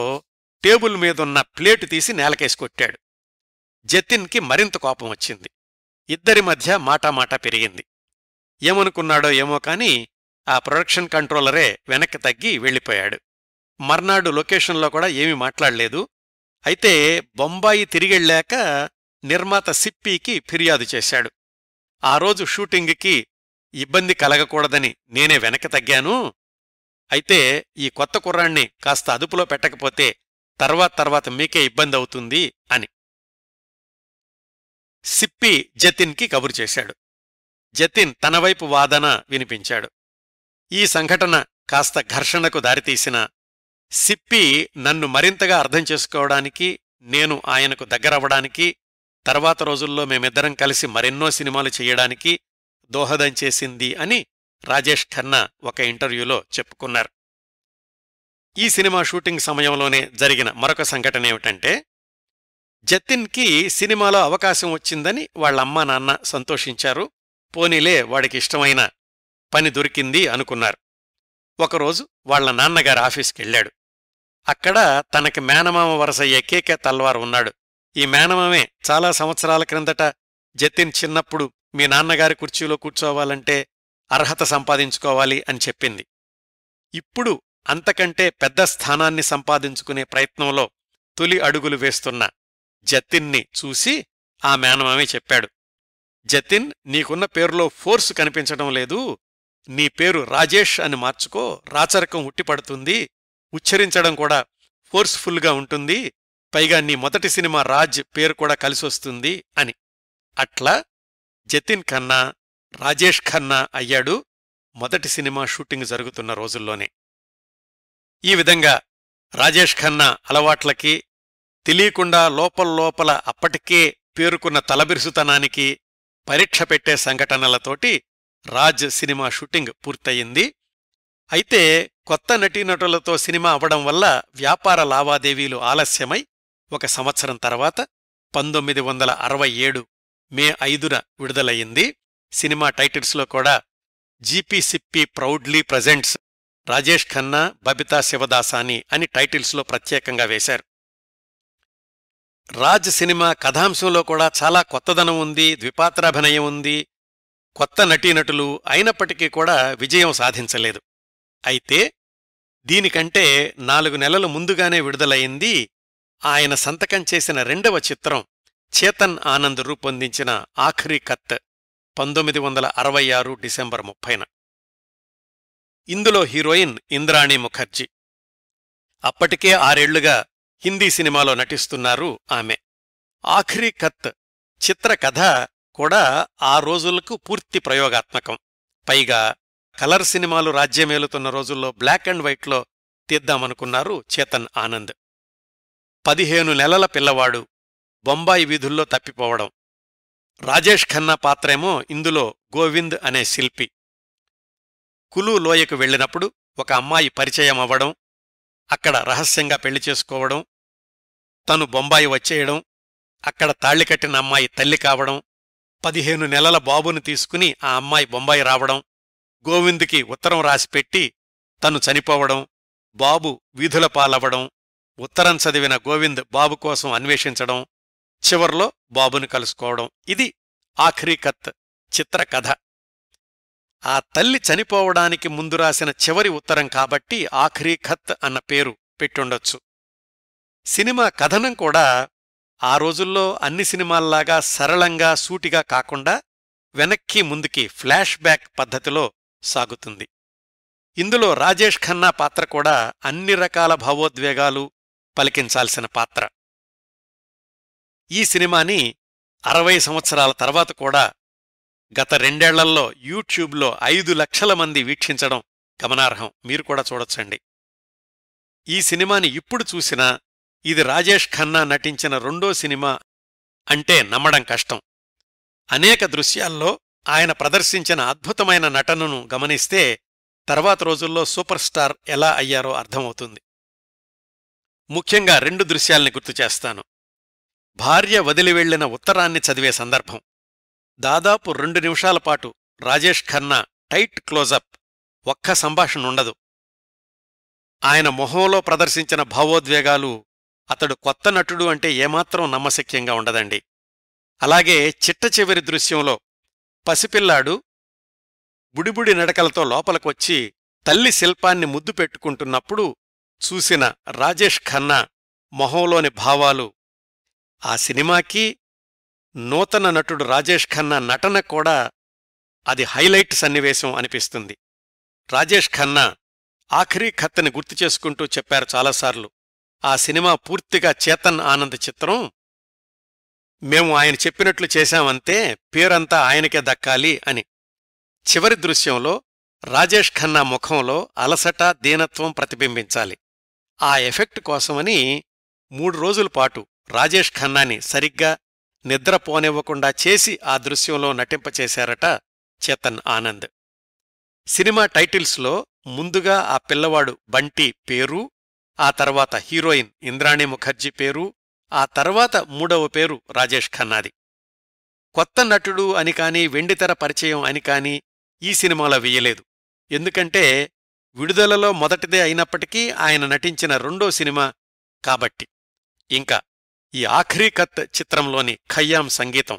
టేబుల్ మీదున్న ప్లేటు తీసి నేలకేసి కొట్టాడు. జతిన్కి మరింత కోపం వచ్చింది. ఇద్దరి మధ్య మాటామాటా పెరిగింది. ఏమనుకున్నాడో ఏమో కాని ఆ ప్రొడక్షన్ కంట్రోలరే వెనక్కి తగ్గి వెళ్ళిపోయాడు. మర్నాడు లొకేషన్లో కూడా ఏమీ మాట్లాడలేదు. అయితే బొంబాయి తిరిగెళ్ళాక నిర్మాత సిప్పీకి ఫిర్యాదు చేశాడు. ఆ రోజు షూటింగ్కి ఇబ్బంది కలగకూడదని నేనే వెనక్కి తగ్గాను, అయితే ఈ కొత్త కుర్రాణ్ణి కాస్త అదుపులో పెట్టకపోతే తర్వాత మీకే ఇబ్బంది అవుతుంది అని సిప్పి జతిన్కి కబురు చేశాడు. జతిన్ తనవైపు వాదన వినిపించాడు. ఈ సంఘటన కాస్త ఘర్షణకు దారితీసిన సిప్పి నన్ను మరింతగా అర్థం చేసుకోవడానికి, నేను ఆయనకు దగ్గరవ్వడానికి, తర్వాత రోజుల్లో మేమిద్దరం కలిసి మరెన్నో సినిమాలు చెయ్యడానికి దోహదం చేసింది అని రాజేష్ ఖన్నా ఒక ఇంటర్వ్యూలో చెప్పుకున్నారు. ఈ సినిమా షూటింగ్ సమయంలోనే జరిగిన మరొక సంఘటనేమిటంటే, జతిన్కి సినిమాలో అవకాశం వచ్చిందని వాళ్లమ్మా నాన్న సంతోషించారు. పోనీలే, వాడికిష్టమైన పని దొరికింది అనుకున్నారు. ఒకరోజు వాళ్ల నాన్నగారి ఆఫీస్కెళ్లాడు. అక్కడ తనకి మేనమామ వరసయ్యే కేకే తల్వార్ ఉన్నాడు. ఈ మేనమామే చాలా సంవత్సరాల క్రిందట జతిన్ చిన్నప్పుడు మీ నాన్నగారి కుర్చీలో కూర్చోవాలంటే అర్హత సంపాదించుకోవాలి అని చెప్పింది. ఇప్పుడు అంతకంటే పెద్ద స్థానాన్ని సంపాదించుకునే ప్రయత్నంలో తొలి అడుగులు వేస్తున్న జతిన్ని చూసి ఆ మేనమామే చెప్పాడు, జతిన్, నీకున్న పేరులో ఫోర్సు కనిపించడం లేదు, నీ పేరు రాజేష్ అని మార్చుకో, రాచరకం ఉట్టిపడుతుంది, ఉచ్చరించడం కూడా ఫోర్స్ఫుల్గా ఉంటుంది, పైగా నీ మొదటి సినిమా రాజ్ పేరు కూడా కలిసొస్తుంది అని. అట్లా జతిన్ ఖన్నా రాజేష్ ఖన్నా అయ్యాడు మొదటి సినిమా షూటింగ్ జరుగుతున్న రోజుల్లోనే. ఈ విధంగా రాజేష్ ఖన్నా అలవాట్లకి, తెలియకుండా లోపల అప్పటికే పేరుకున్న తలబిరుసుతనానికి పరీక్ష పెట్టే సంఘటనలతోటి రాజ్ సినిమా షూటింగ్ పూర్తయింది. అయితే కొత్త నటీనటులతో సినిమా అవడం వల్ల వ్యాపార లావాదేవీలు ఆలస్యమై 1 సంవత్సరం తర్వాత 1967 మే 5న విడుదలయ్యింది. సినిమా టైటిల్స్లో కూడా GP Sippy proudly presents Rajesh Khanna, Babita Shivdasani అని టైటిల్స్లో ప్రత్యేకంగా వేశారు. రాజ్ సినిమా కథాంశంలో కూడా చాలా కొత్తదనం ఉంది, ద్విపాత్రాభినయం ఉంది, కొత్త నటీనటులు అయినప్పటికీ కూడా విజయం సాధించలేదు. అయితే దీనికంటే 4 నెలలు ముందుగానే విడుదలయింది ఆయన సంతకం చేసిన 2వ చిత్రం చేతన్ ఆనంద్ రూపొందించిన ఆఖరీ ఖత్ 1966 డిసెంబర్ 30న. ఇందులో హీరోయిన్ ఇంద్రాణి ముఖర్జీ. అప్పటికే 6 ఏళ్లుగా హిందీ సినిమాలో నటిస్తున్నారు ఆమె. ఆఖరీ ఖత్ చిత్రకథ కూడా ఆ రోజులకు పూర్తి ప్రయోగాత్మకం. పైగా కలర్ సినిమాలు రాజ్యమేలుతున్న రోజుల్లో బ్లాక్ అండ్ వైట్లో తీద్దామనుకున్నారు చేతన్ ఆనంద్. 15 నెలల పిల్లవాడు బొంబాయి వీధుల్లో తప్పిపోవడం. రాజేష్ ఖన్నా పాత్రేమో ఇందులో గోవింద్ అనే శిల్పి. కులు లోయకు వెళ్లినప్పుడు ఒక అమ్మాయి పరిచయం అవ్వడం, అక్కడ రహస్యంగా పెళ్లి చేసుకోవడం, తను బొంబాయి వచ్చేయడం, అక్కడ తాళికట్టిన అమ్మాయి తల్లి కావడం, 15 నెలల బాబును తీసుకుని ఆ అమ్మాయి బొంబాయి రావడం, గోవింద్కి ఉత్తరం రాసిపెట్టి తను చనిపోవడం, బాబు వీధుల పాలవ్వడం, ఉత్తరం చదివిన గోవింద్ బాబు కోసం అన్వేషించడం, చివర్లో బాబును కలుసుకోవడం. ఇది ఆఖరీ ఖత్ చిత్రకథ. ఆ తల్లి చనిపోవడానికి ముందు రాసిన చివరి ఉత్తరం కాబట్టి ఆఖరీ ఖత్ అన్న పేరు పెట్టుండొచ్చు. సినిమా కథనం కూడా ఆ రోజుల్లో అన్ని సినిమాల్లాగా సరళంగా సూటిగా కాకుండా వెనక్కి ముందుకి ఫ్లాష్ బ్యాక్ పద్ధతిలో సాగుతుంది. ఇందులో రాజేష్ ఖన్నా పాత్ర కూడా అన్ని రకాల భావోద్వేగాలు పలికించాల్సిన పాత్ర. ఈ సినిమాని 60 సంవత్సరాల తర్వాత కూడా గత 2 ఏళ్లలో యూట్యూబ్లో 5 లక్షల మంది వీక్షించడం గమనార్హం. మీరు కూడా చూడొచ్చండి. ఈ సినిమాని ఇప్పుడు చూసినా ఇది రాజేష్ ఖన్నా నటించిన 2వ సినిమా అంటే నమ్మడం కష్టం. అనేక దృశ్యాల్లో ఆయన ప్రదర్శించిన అద్భుతమైన నటనను గమనిస్తే తర్వాత రోజుల్లో సూపర్ స్టార్ ఎలా అయ్యారో అర్థమవుతుంది. ముఖ్యంగా 2 దృశ్యాల్ని గుర్తుచేస్తాను. భార్య వదిలి వెళ్లిన ఉత్తరాన్ని చదివే సందర్భం. దాదాపు 2 నిమిషాల పాటు రాజేష్ ఖన్నా టైట్ క్లోజప్, ఒక్క సంభాషణుండదు. ఆయన మొహంలో ప్రదర్శించిన భావోద్వేగాలు అతడు కొత్త నటుడు అంటే ఏమాత్రం నమ్మశక్యంగా ఉండదండి. అలాగే చిట్ట చివరి దృశ్యంలో పసిపిల్లాడు బుడిబుడి నడకలతో లోపలికొచ్చి తల్లి శిల్పాన్ని ముద్దు పెట్టుకుంటున్నప్పుడు చూసిన రాజేష్ ఖన్నా మొహంలోని భావాలు ఆ సినిమాకి, నూతన నటుడు రాజేష్ ఖన్నా నటన కూడా అది హైలైట్ సన్నివేశం అనిపిస్తుంది. రాజేష్ ఖన్నా ఆఖరీ ఖత్ని గుర్తు చేసుకుంటూ చెప్పారు చాలాసార్లు, ఆ సినిమా పూర్తిగా చేతన్ ఆనంద్ చిత్రం, మేము ఆయన చెప్పినట్లు చేశామంతే, పేరంతా ఆయనకే దక్కాలి అని. చివరి దృశ్యంలో రాజేష్ ఖన్నా ముఖంలో అలసట, దీనత్వం ప్రతిబింబించాలి. ఆ ఎఫెక్ట్ కోసమని 3 రోజుల పాటు రాజేష్ ఖన్నాని సరిగ్గా నిద్రపోనివ్వకుండా చేసి ఆ దృశ్యంలో నటింపచేశారట చేతన్ ఆనంద్. సినిమా టైటిల్స్లో ముందుగా ఆ పిల్లవాడు బంటి పేరు, ఆ తర్వాత హీరోయిన్ ఇంద్రాణి ముఖర్జీ పేరు, ఆ తర్వాత 3వ పేరు రాజేష్ ఖన్నాది. కొత్త నటుడు అని కాని, వెండితెర పరిచయం అని కాని ఈ సినిమాలో వెయ్యలేదు. ఎందుకంటే విడుదలలో మొదటిదే అయినప్పటికీ ఆయన నటించిన 2వ సినిమా కాబట్టి. ఇంకా ఈ ఆఖరీ ఖత్ చిత్రంలోని ఖయ్యాం సంగీతం,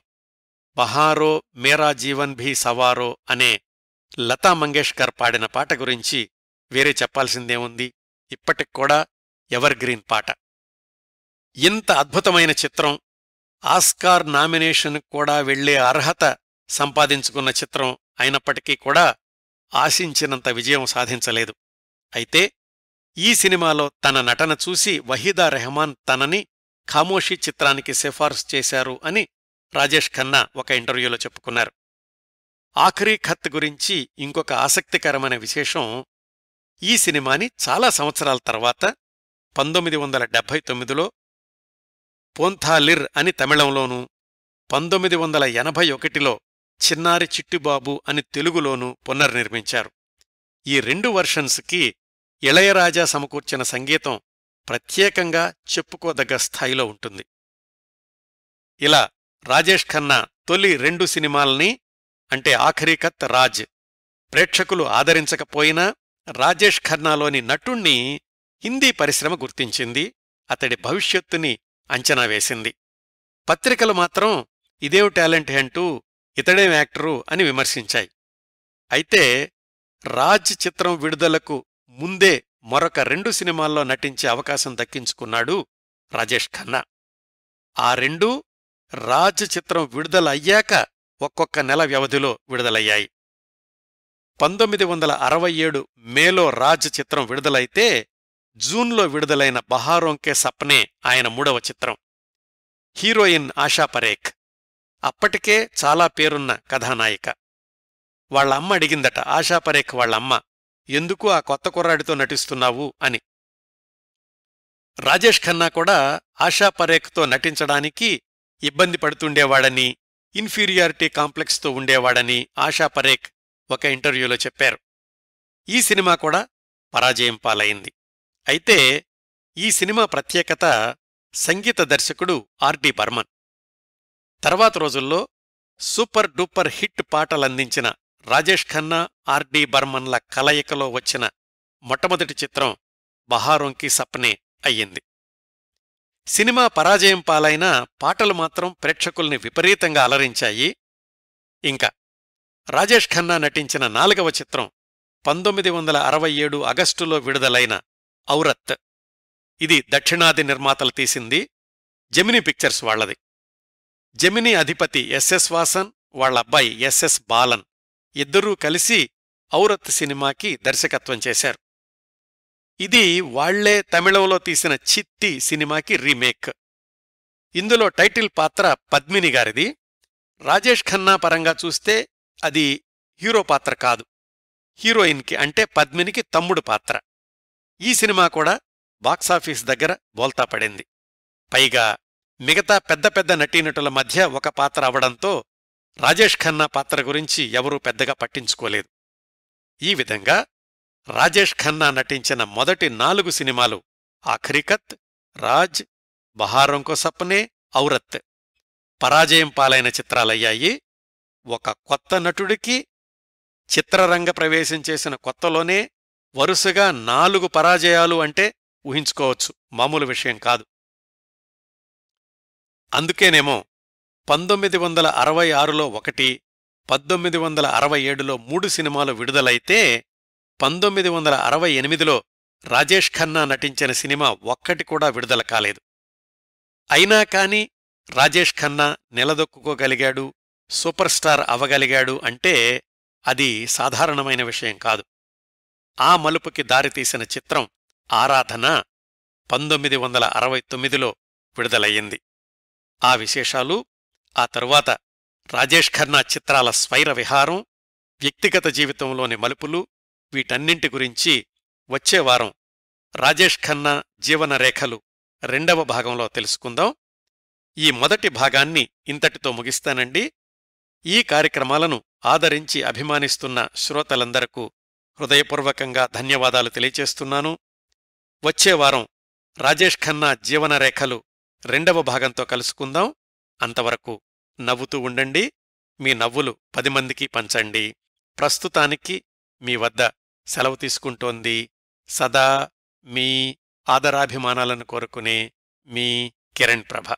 బహారో మేరా జీవన్ భీ సవారో అనే లతా మంగేష్కర్ పాడిన పాట గురించి వేరే చెప్పాల్సిందేముంది, ఇప్పటిక్కూడా ఎవర్ గ్రీన్ పాట. ఇంత అద్భుతమైన చిత్రం, ఆస్కార్ నామినేషన్ కూడా వెళ్లే అర్హత సంపాదించుకున్న చిత్రం అయినప్పటికీ కూడా ఆశించినంత విజయం సాధించలేదు. అయితే ఈ సినిమాలో తన నటన చూసి వహీదా రెహమాన్ తనని ఖామోషీ చిత్రానికి సిఫార్సు చేశారు అని రాజేష్ ఖన్నా ఒక ఇంటర్వ్యూలో చెప్పుకున్నారు. ఆఖరీ ఖత్ గురించి ఇంకొక ఆసక్తికరమైన విశేషం, ఈ సినిమాని చాలా సంవత్సరాల తర్వాత 1979లో పోంథాలిర్ అని తమిళంలోనూ, 1981లో చిన్నారి చిట్టిబాబు అని తెలుగులోనూ పునర్నిర్మించారు. ఈ 2 వర్షన్స్కి ఇళయరాజా సమకూర్చిన సంగీతం ప్రత్యేకంగా చెప్పుకోదగ్గ స్థాయిలో ఉంటుంది. ఇలా రాజేష్ ఖన్నా తొలి 2 సినిమాల్ని, అంటే ఆఖరీ ఖత్, రాజ్, ప్రేక్షకులు ఆదరించకపోయినా రాజేష్ ఖన్నాలోని నటుణ్ణి హిందీ పరిశ్రమ గుర్తించింది, అతడి భవిష్యత్తుని అంచనా వేసింది. పత్రికలు మాత్రం ఇదేం టాలెంట్ అంటూ ఇతడేం యాక్టరు అని విమర్శించాయి. అయితే రాజ్ చిత్రం విడుదలకు ముందే మరొక 2 సినిమాల్లో నటించే అవకాశం దక్కించుకున్నాడు రాజేష్ ఖన్నా. ఆ 2 రాజ్ చిత్రం విడుదల అయ్యాక ఒక్కొక్క నెల వ్యవధిలో విడుదలయ్యాయి. 1967 మేలో రాజ్ చిత్రం విడుదలైతే జూన్లో విడుదలైన బహారోంకే సప్నే ఆయన 3వ చిత్రం. హీరోయిన్ ఆశా పరేఖ్, అప్పటికే చాలా పేరున్న కథానాయిక. వాళ్ల అమ్మ అడిగిందట, ఆశా పరేఖ్ వాళ్లమ్మ, ఎందుకు ఆ కొత్త కుర్రాడితో నటిస్తున్నావు అని. రాజేష్ ఖన్నా కూడా ఆశా పరేఖ్తో నటించడానికి ఇబ్బంది పడుతుండేవాడని, ఇన్ఫీరియారిటీ కాంప్లెక్స్తో ఉండేవాడని ఆశా పరేఖ్ ఒక ఇంటర్వ్యూలో చెప్పారు. ఈ సినిమా కూడా పరాజయం పాలైంది. అయితే ఈ సినిమా ప్రత్యేకత సంగీత దర్శకుడు ఆర్డి బర్మన్. తర్వాత రోజుల్లో సూపర్ డూపర్ హిట్ పాటలందించిన రాజేష్ ఖన్నా, ఆర్డి బర్మన్ల కలయికలో వచ్చిన మొట్టమొదటి చిత్రం బహారోంకి సప్నే అయ్యింది. సినిమా పరాజయం పాలైన పాటలు మాత్రం ప్రేక్షకుల్ని విపరీతంగా అలరించాయి. ఇంకా రాజేష్ ఖన్నా నటించిన 4వ చిత్రం 1967 ఆగస్టులో విడుదలైన ఔరత్. ఇది దక్షిణాది నిర్మాతలు తీసింది, జెమినీ పిక్చర్స్ వాళ్లది. జెమినీ అధిపతి ఎస్ఎస్ వాసన్, వాళ్లబ్బాయి ఎస్ఎస్ బాలన్ ఇద్దరూ కలిసి ఔరత్ సినిమాకి దర్శకత్వం చేశారు. ఇది వాళ్లే తమిళంలో తీసిన చిత్తి సినిమాకి రీమేక్. ఇందులో టైటిల్ పాత్ర పద్మిని గారిది. రాజేష్ ఖన్నా పరంగా చూస్తే అది హీరో పాత్ర కాదు, హీరోయిన్కి అంటే పద్మినికి తమ్ముడు పాత్ర. ఈ సినిమా కూడా బాక్సాఫీస్ దగ్గర బోల్తా పడింది. పైగా మిగతా పెద్ద పెద్ద నటీనటుల మధ్య ఒక పాత్ర అవడంతో రాజేష్ ఖన్నా పాత్ర గురించి ఎవరూ పెద్దగా పట్టించుకోలేదు. ఈ విధంగా రాజేష్ ఖన్నా నటించిన మొదటి 4 సినిమాలు ఆఖరీ ఖత్, రాజ్, బహారోంకో సప్నే, ఔరత్ పరాజయం పాలైన చిత్రాలయ్యాయి. ఒక కొత్త నటుడికి చిత్రరంగ ప్రవేశం చేసిన కొత్తలోనే వరుసగా 4 పరాజయాలు అంటే ఊహించుకోవచ్చు, మామూలు విషయం కాదు. అందుకేనేమో 1966లో 1, 1967లో 3 సినిమాలు విడుదలైతే 1968లో రాజేష్ ఖన్నా నటించిన సినిమా ఒక్కటి కూడా విడుదల కాలేదు. అయినా కాని రాజేష్ ఖన్నా నిలదొక్కుకోగలిగాడు, సూపర్ స్టార్ అవగలిగాడు అంటే అది సాధారణమైన విషయం కాదు. ఆ మలుపుకి దారితీసిన చిత్రం ఆరాధన 1969లో విడుదలయ్యింది. ఆ విశేషాలు, ఆ తరువాత రాజేష్ ఖన్నా చిత్రాల స్వైర విహారం, వ్యక్తిగత జీవితంలోని మలుపులు, వీటన్నింటి గురించి వచ్చే వారం రాజేష్ ఖన్నా జీవనరేఖలు 2వ భాగంలో తెలుసుకుందాం. ఈ మొదటి భాగాన్ని ఇంతటితో ముగిస్తానండి. ఈ కార్యక్రమాలను ఆదరించి అభిమానిస్తున్న శ్రోతలందరకు హృదయపూర్వకంగా ధన్యవాదాలు తెలియచేస్తున్నాను. వచ్చే వారం రాజేష్ ఖన్నా జీవనరేఖలు 2వ భాగంతో కలుసుకుందాం. అంతవరకు నవ్వుతూ ఉండండి, మీ నవ్వులు 10 మందికి పంచండి. ప్రస్తుతానికి మీ వద్ద సెలవు తీసుకుంటోంది సదా మీ ఆదరాభిమానాలను కోరుకునే మీ కిరణ్ ప్రభ.